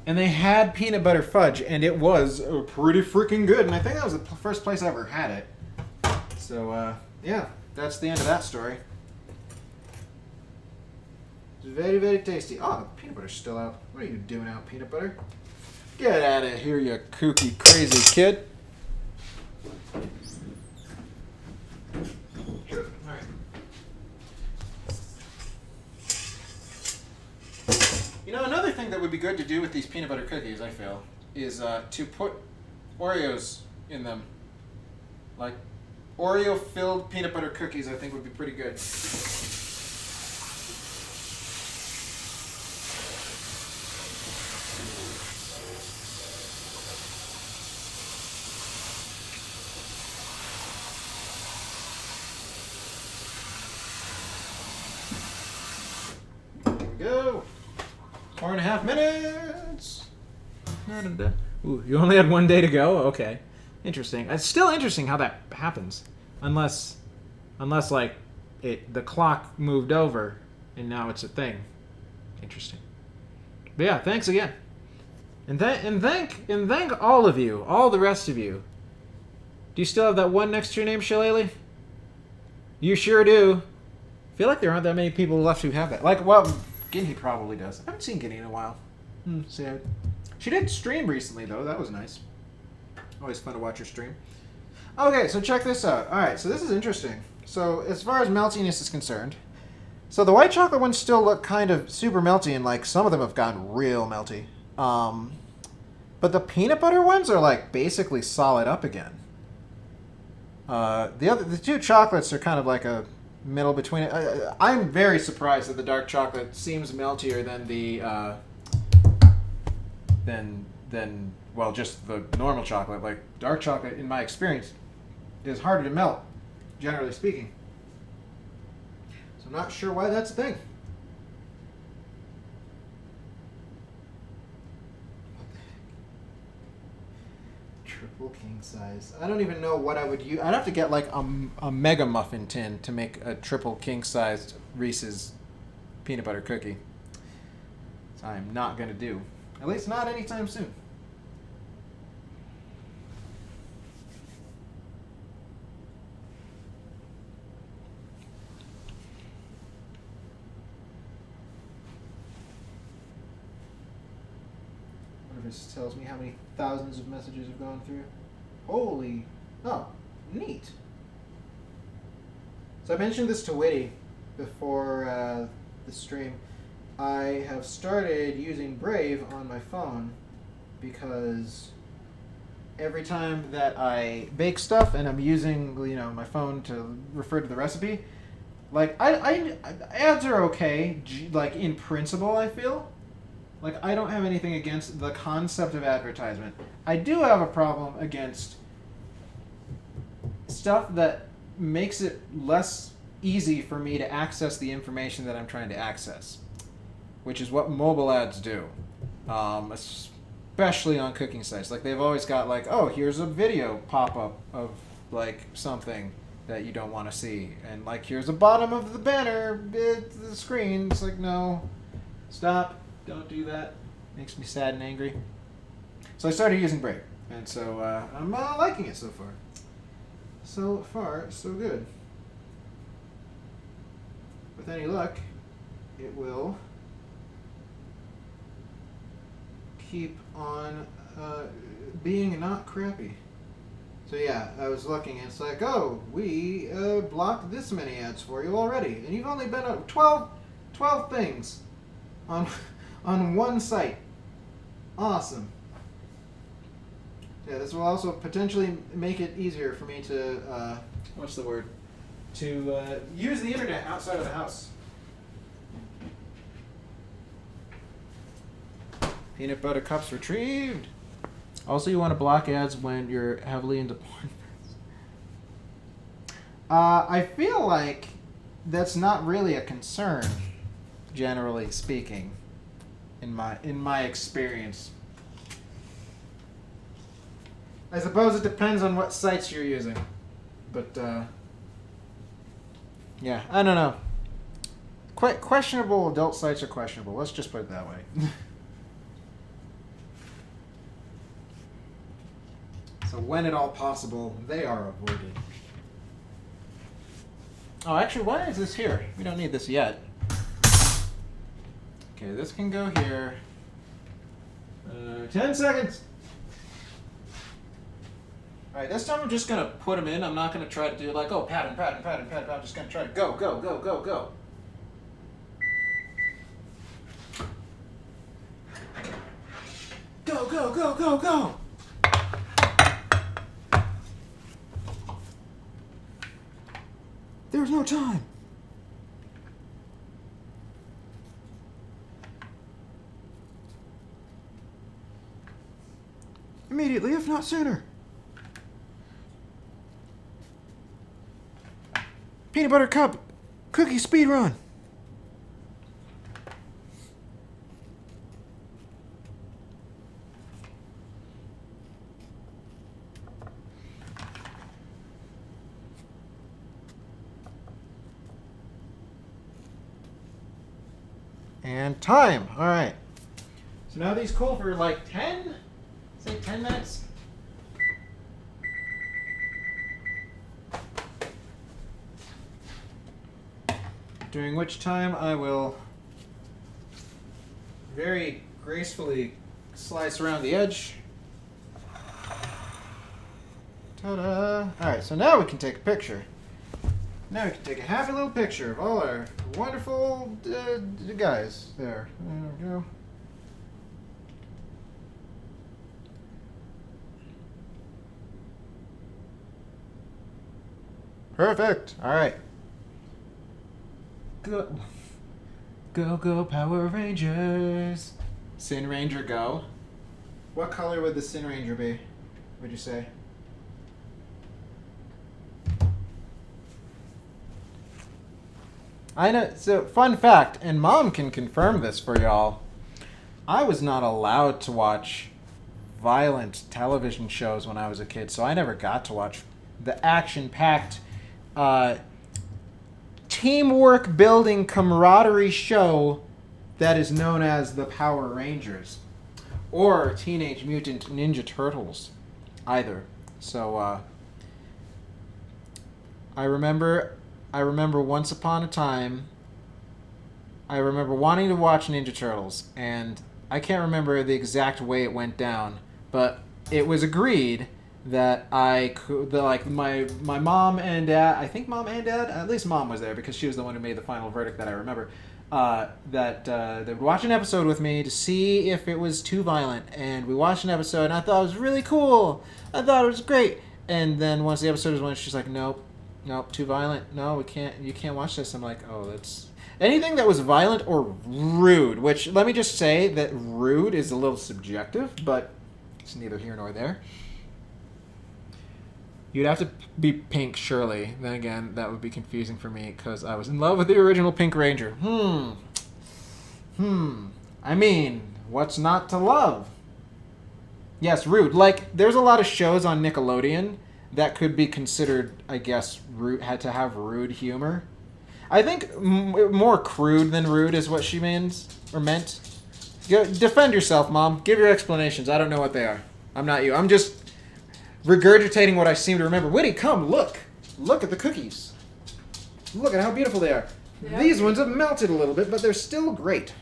And they had peanut butter fudge, and it was pretty freaking good. And I think that was the first place I ever had it. So, yeah, that's the end of that story. It's very, very tasty. Oh, the peanut butter's still out. What are you doing out, peanut butter? Get out of here, you kooky, crazy kid. Sure. All right. You know, another thing that would be good to do with these peanut butter cookies, I feel, is to put Oreos in them. Like, Oreo-filled peanut butter cookies, I think, would be pretty good. There we go. 4.5 minutes. Ooh, you only had 1 day to go? Okay. Interesting. It's still interesting how that happens. Unless like the clock moved over and now it's a thing. Interesting. But yeah, thanks again. And thank all of you, all the rest of you. Do you still have that one next to your name, Shillelagh? You sure do. I feel like there aren't that many people left who have that. Like, well, Ginny probably does. I haven't seen Ginny in a while. Sad. She did stream recently, though. That was nice. Always fun to watch her stream. Okay, so check this out. Alright, so this is interesting. So, as far as meltiness is concerned, so the white chocolate ones still look kind of super melty, and like some of them have gotten real melty. But the peanut butter ones are like basically solid up again. The two chocolates are kind of like a middle between it. I'm very surprised that the dark chocolate seems meltier than the well, just the normal chocolate. Like dark chocolate, in my experience, is harder to melt, generally speaking. So I'm not sure why that's a thing. Triple king size. I don't even know what I would use. I'd have to get like a mega muffin tin to make a triple king sized Reese's peanut butter cookie. So I'm not going to do. At least not anytime soon. just tells me how many thousands of messages have gone through. Holy... Oh, neat. So I mentioned this to Witty before the stream. I have started using Brave on my phone because every time that I bake stuff and I'm using, my phone to refer to the recipe, like I ads are okay, like in principle, I feel. Like I don't have anything against the concept of advertisement. I do have a problem against stuff that makes it less easy for me to access the information that I'm trying to access, which is what mobile ads do, especially on cooking sites. Like they've always got like, oh, here's a video pop-up of like something that you don't want to see, and like here's the bottom of the banner, the screen. It's like, no, stop, don't do that. Makes me sad and angry. So I started using Brave, and so I'm liking it so far. So far, so good. With any luck, it will keep on being not crappy. So yeah, I was looking and it's like, oh, we blocked this many ads for you already. And you've only been on 12 things on one site. Awesome. Yeah, this will also potentially make it easier for me to, what's the word? To use the internet outside of the house. Peanut butter cups retrieved. Also, you want to block ads when you're heavily into porn. I feel like that's not really a concern, generally speaking, in my experience. I suppose it depends on what sites you're using, but yeah, I don't know. Questionable adult sites are questionable. Let's just put it that way. So when at all possible, they are avoided. Oh, actually, why is this here? We don't need this yet. Okay, this can go here. 10 seconds. All right, this time I'm just going to put them in. I'm not going to try to do like, oh, pattern. I'm just going to try to go. Go. There's no time. Immediately, if not sooner. Peanut butter cup cookie speed run. And time. All right. So now these cool for like 10? Say 10 minutes? During which time I will very gracefully slice around the edge. Ta-da! Alright, so now we can take a picture. Now we can take a happy little picture of all our wonderful guys there. There we go. Perfect. All right. Go, Power Rangers. Sin Ranger, go. What color would the Sin Ranger be, would you say? I know. So, fun fact, and Mom can confirm this for y'all. I was not allowed to watch violent television shows when I was a kid, so I never got to watch the action-packed, teamwork building camaraderie show that is known as the Power Rangers or Teenage Mutant Ninja Turtles either. So I remember once upon a time I remember wanting to watch Ninja Turtles, and I can't remember the exact way it went down, but it was agreed that I could, like my mom and dad, I think mom and dad, at least mom was there because she was the one who made the final verdict that I remember, that they would watch an episode with me to see if it was too violent. And we watched an episode and I thought it was really cool. I thought it was great. And then once the episode was went, she's like, nope, too violent. No, you can't watch this. I'm like, oh, that's... Anything that was violent or rude, which let me just say that rude is a little subjective, but it's neither here nor there. You'd have to be Pink, surely. Then again, that would be confusing for me because I was in love with the original Pink Ranger. I mean, what's not to love? Yes, rude. Like, there's a lot of shows on Nickelodeon that could be considered, I guess, rude, had to have rude humor. I think more crude than rude is what she means, or meant. Defend yourself, Mom. Give your explanations. I don't know what they are. I'm not you. I'm just regurgitating what I seem to remember. Whitty, come, look. Look at the cookies. Look at how beautiful they are. Yeah. These ones have melted a little bit, but they're still great.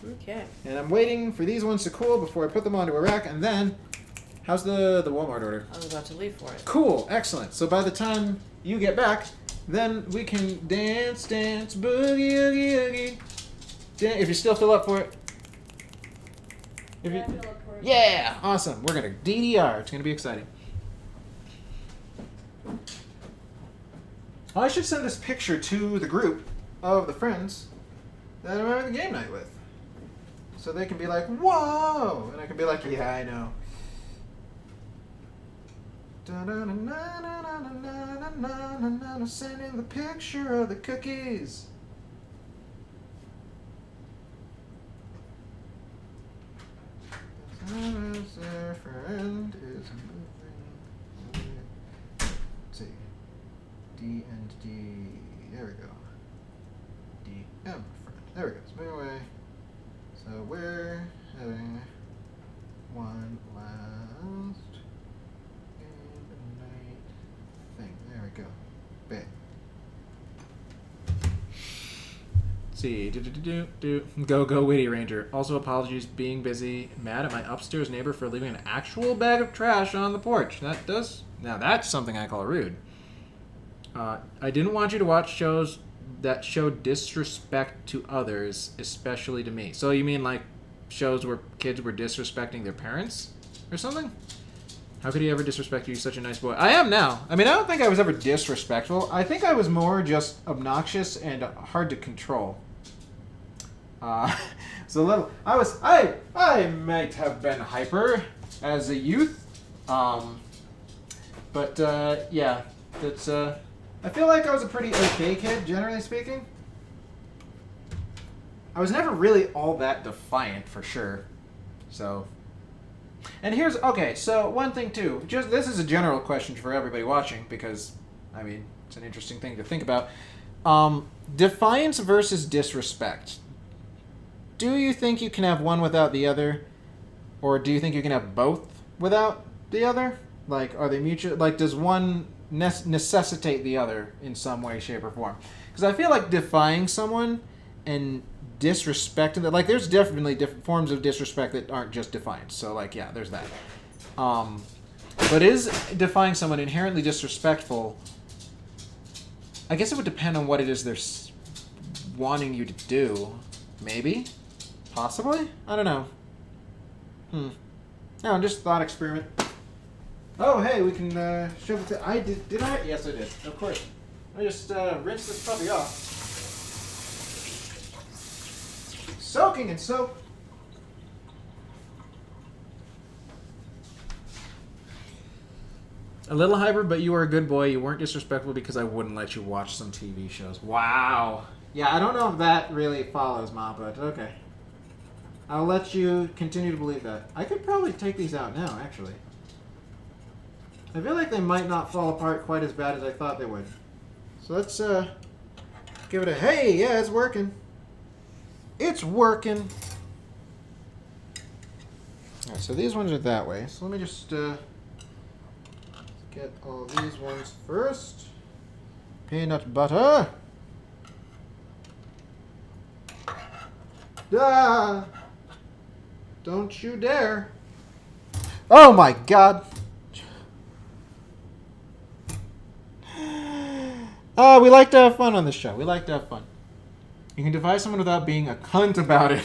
Okay. And I'm waiting for these ones to cool before I put them onto a rack, and then... How's the Walmart order? I was about to leave for it. Cool, excellent. So by the time you get back, then we can dance, boogie, oogie, oogie. If you still feel up for it. If you, I feel up for it. yeah, awesome. We're going to DDR. It's going to be exciting. Oh, I should send this picture to the group of the friends that I'm having the game night with. So they can be like, whoa! And I can be like, yeah, I know. Sending the picture of the cookies. Their friend is moving away. Let's see. D and D. There we go. DM friend. There we go. It's moving away. So we're having one last game night thing. There we go. Bam. See, go Witty Ranger. Also, apologies being busy. Mad at my upstairs neighbor for leaving an actual bag of trash on the porch. Now that's something I call rude. I didn't want you to watch shows that show disrespect to others, especially to me. So you mean like shows where kids were disrespecting their parents or something? How could he ever disrespect you? He's such a nice boy. I am now. I mean, I don't think I was ever disrespectful. I think I was more just obnoxious and hard to control. It's a little. I might have been hyper as a youth, but yeah, that's. I feel like I was a pretty okay kid, generally speaking. I was never really all that defiant, for sure. So. And here's okay. So one thing too. Just this is a general question for everybody watching because, I mean, it's an interesting thing to think about. Defiance versus disrespect. Do you think you can have one without the other, or do you think you can have both without the other? Like, are they mutual? Like, does one necessitate the other in some way, shape, or form? Because I feel like defying someone and disrespecting them, like, there's definitely different forms of disrespect that aren't just defiance. So, like, yeah, there's that. But is defying someone inherently disrespectful? I guess it would depend on what it is they're wanting you to do. Maybe? Possibly? I don't know. No, just thought experiment. Oh, hey, we can shove it. I did I? Yes, I did. Of course. I just rinse this puppy off. Soaking in soap. A little hyper, but you were a good boy. You weren't disrespectful because I wouldn't let you watch some TV shows. Wow. Yeah, I don't know if that really follows, Ma, but okay. I'll let you continue to believe that. I could probably take these out now, actually. I feel like they might not fall apart quite as bad as I thought they would. So let's give it a... Hey, yeah, it's working. It's working. Alright, so these ones are that way. So let me just get all these ones first. Peanut butter. Da! Don't you dare. Oh my god. We like to have fun on this show. We like to have fun. You can defy someone without being a cunt about it.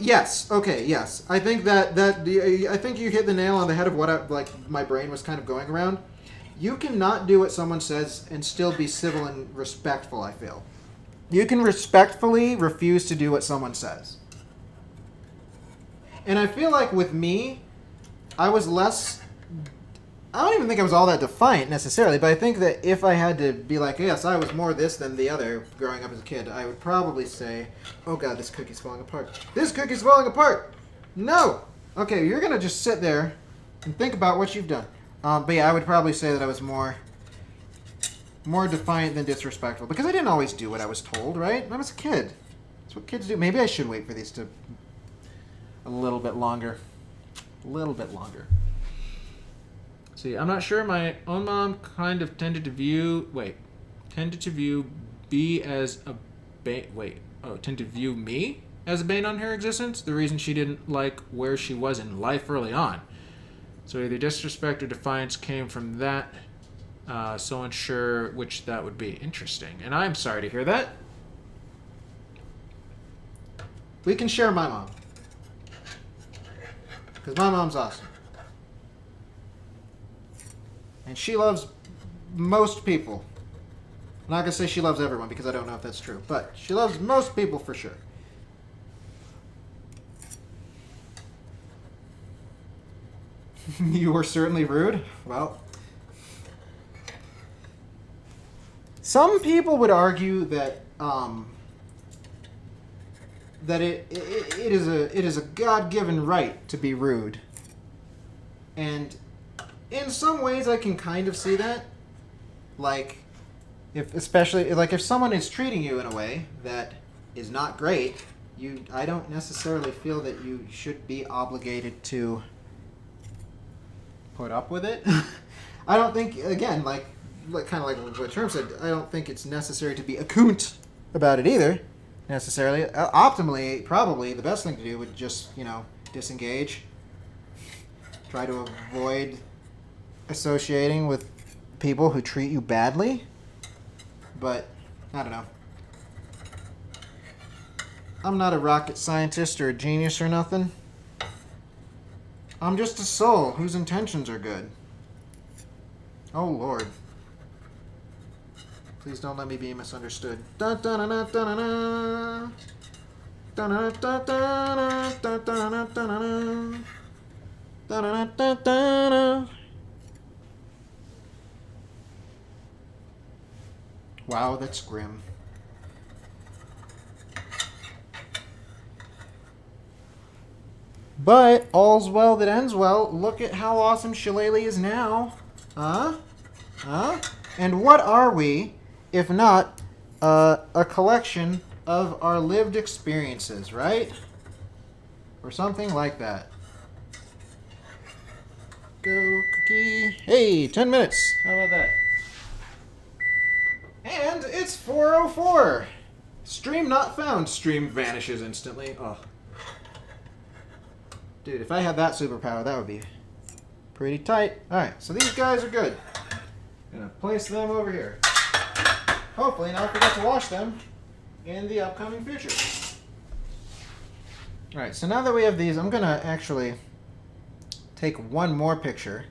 Yes. Okay, yes. I think I think you hit the nail on the head of what my brain was kind of going around. You cannot do what someone says and still be civil and respectful, I feel. You can respectfully refuse to do what someone says. And I feel like with me, I was less... I don't even think I was all that defiant necessarily, but I think that if I had to be like, yes, I was more this than the other growing up as a kid, I would probably say, oh god, this cookie's falling apart. This cookie's falling apart! No! Okay, you're gonna just sit there and think about what you've done. But yeah, I would probably say that I was more defiant than disrespectful, because I didn't always do what I was told, right? I was a kid. That's what kids do. Maybe I should wait for these to... a little bit longer. A little bit longer. See, I'm not sure. My own mom kind of tended to view me as a tended to view me as a bane on her existence. The reason she didn't like where she was in life early on. So either disrespect or defiance came from that. So unsure which that would be. Interesting. And I'm sorry to hear that. We can share my mom. Because my mom's awesome. And she loves most people. I'm not going to say she loves everyone because I don't know if that's true. But she loves most people for sure. You were certainly rude. Well, some people would argue that it is a God-given right to be rude. And in some ways I can kind of see that. Like, if someone is treating you in a way that is not great, I don't necessarily feel that you should be obligated to put up with it. I don't think, again, like kind of like what Term said, I don't think it's necessary to be a coont about it either, necessarily. Optimally, probably the best thing to do would just, disengage. Try to avoid associating with people who treat you badly. But, I don't know. I'm not a rocket scientist or a genius or nothing. I'm just a soul whose intentions are good. Oh, Lord. Please don't let me be misunderstood. Dun, dun, dun, dun, dun, dun, dun, dun, dun, dun, dun, dun, dun, dun, dun, dun. Wow, that's grim. But all's well that ends well. Look at how awesome Shillelagh is now. Huh? And what are we, if not a collection of our lived experiences, right? Or something like that. Go, Cookie. Hey, 10 minutes. How about that? And it's 4:04. Stream not found. Stream vanishes instantly. Oh. Dude, if I had that superpower, that would be pretty tight. Alright, so these guys are good. Gonna place them over here. Hopefully not forget to wash them in the upcoming future. Alright, so now that we have these, I'm gonna actually take one more picture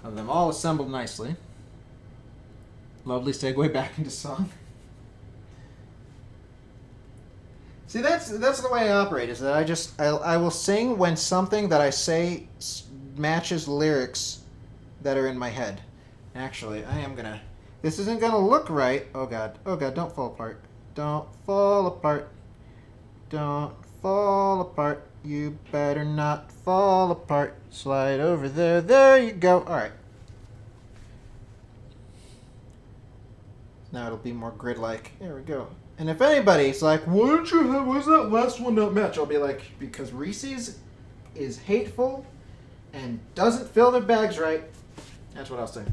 of them all assembled nicely. Lovely segue back into song. See, that's the way I operate, is that I will sing when something that I say matches lyrics that are in my head. Actually, this isn't gonna look right. Oh god, don't fall apart. Don't fall apart. Don't fall apart. You better not fall apart. Slide over there. There you go. Alright. Now it'll be more grid-like. There we go. And if anybody's like, why does that last one not match? I'll be like, because Reese's is hateful and doesn't fill their bags right. That's what I'll say.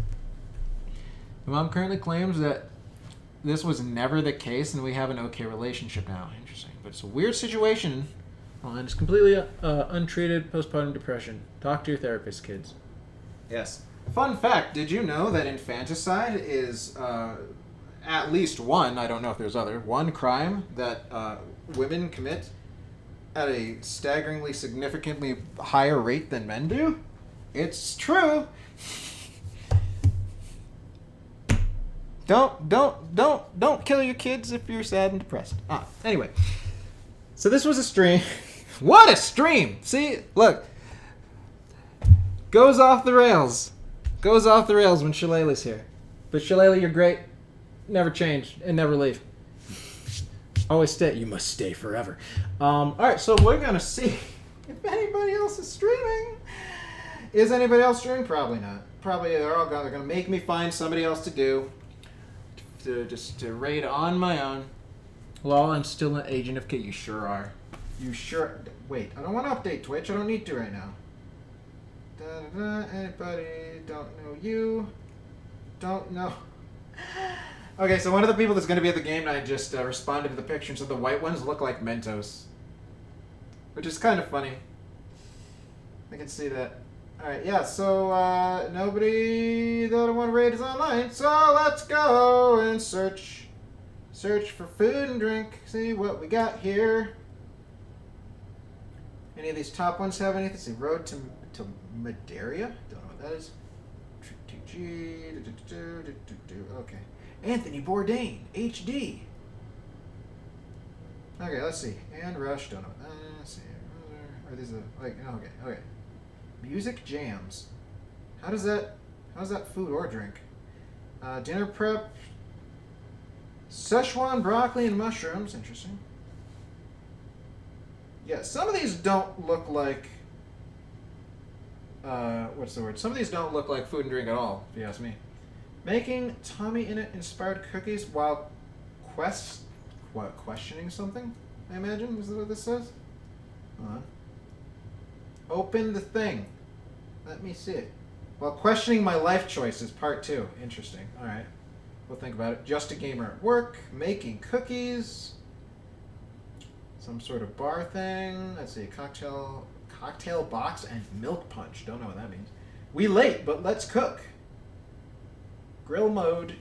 My mom currently claims that this was never the case, and we have an okay relationship now. Interesting. But it's a weird situation. Well, and it's completely untreated postpartum depression. Talk to your therapist, kids. Yes. Fun fact, did you know that infanticide is at least one, I don't know if there's other, one crime that women commit at a staggeringly significantly higher rate than men do? It's true. Don't kill your kids if you're sad and depressed. Anyway. So this was a stream. What a stream! See, look. Goes off the rails. Goes off the rails when Shillelagh's here. But Shillelagh, you're great. Never change and never leave. Always stay. You must stay forever. Alright, so we're gonna see if anybody else is streaming. Is anybody else streaming? Probably not. Probably they're all gone. They're gonna make me find somebody else to do. To raid on my own. Lol, I'm still an agent of K. You sure are. You sure? Wait, I don't want to update Twitch. I don't need to right now. Anybody don't know you? Don't know. Okay, so one of the people that's going to be at the game night just responded to the picture and said the white ones look like Mentos. Which is kind of funny. I can see that. Alright, yeah, so nobody that I want to raid is online. So let's go and search for food and drink. See what we got here. Any of these top ones have anything? See, Road to Madeira? Don't know what that is. Okay. Anthony Bourdain, HD. Okay, let's see. And Rush, don't know what that is. Let's see. Are these okay. Music jams. How's that food or drink? Dinner prep. Szechuan broccoli and mushrooms. Interesting. Yeah, some of these don't look like... what's the word? Some of these don't look like food and drink at all, if you ask me. Making Tommy Innit inspired cookies while questioning something, I imagine? Is that what this says? Open the thing. Let me see it. While questioning my life choices, part 2. Interesting. Alright. We'll think about it. Just a gamer at work. Making cookies. Some sort of bar thing. Let's see. Cocktail box and milk punch. Don't know what that means. We late, but let's cook. Grill mode.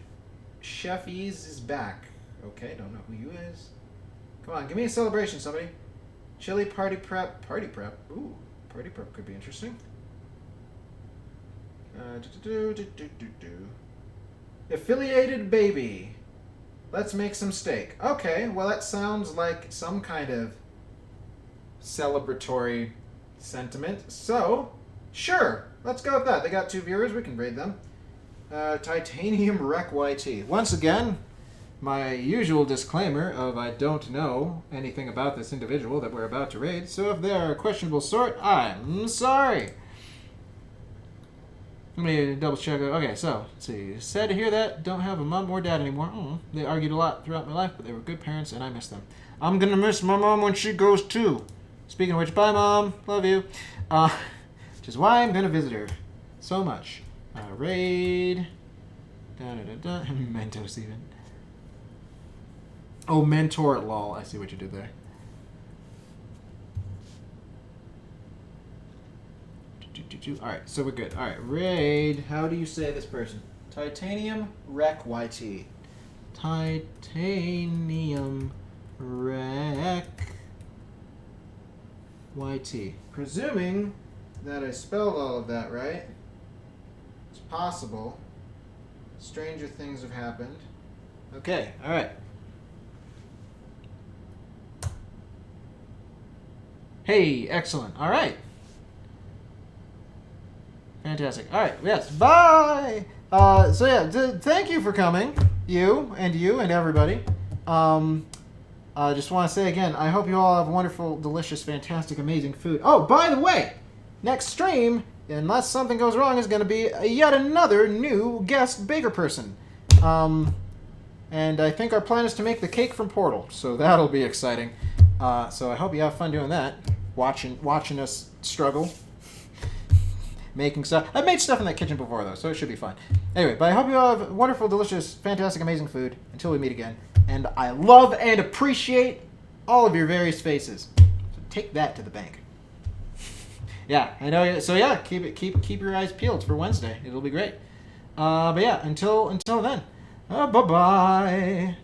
Chef Ease is back. Okay, don't know who you is. Come on, give me a celebration, somebody. Chili party prep. Party prep. Ooh, party prep could be interesting. Affiliated baby. Let's make some steak. Okay, well that sounds like some kind of celebratory sentiment. So, sure, let's go with that. They got 2 viewers, we can raid them. Titanium Rec YT. Once again, my usual disclaimer of I don't know anything about this individual that we're about to raid, so if they are a questionable sort, I'm sorry. Let me double check. Okay, so, let's see. Sad to hear that. Don't have a mom or dad anymore. They argued a lot throughout my life, but they were good parents, and I miss them. I'm gonna miss my mom when she goes too. Speaking of which, bye mom. Love you. Which is why I'm gonna visit her so much. Raid. Mentos even. Oh, mentor, lol. I see what you did there. Alright, so we're good. Alright, raid. How do you say this person? Titanium Rec YT. Titanium Rec YT. Presuming that I spelled all of that right. It's possible. Stranger things have happened. Okay, alright. Hey, excellent. Alright. Fantastic. Alright, yes. Bye! So yeah, thank you for coming. You and everybody. Just want to say again, I hope you all have wonderful, delicious, fantastic, amazing food. Oh, by the way, next stream, unless something goes wrong, is going to be yet another new guest baker person. And I think our plan is to make the cake from Portal, so that'll be exciting. So I hope you have fun doing that, watching us struggle. making stuff. I've made stuff in that kitchen before, though, so it should be fun. Anyway, but I hope you all have wonderful, delicious, fantastic, amazing food until we meet again. And I love and appreciate all of your various faces. So take that to the bank. Yeah, I know. So yeah, keep your eyes peeled for Wednesday. It'll be great. But yeah, until then, bye bye.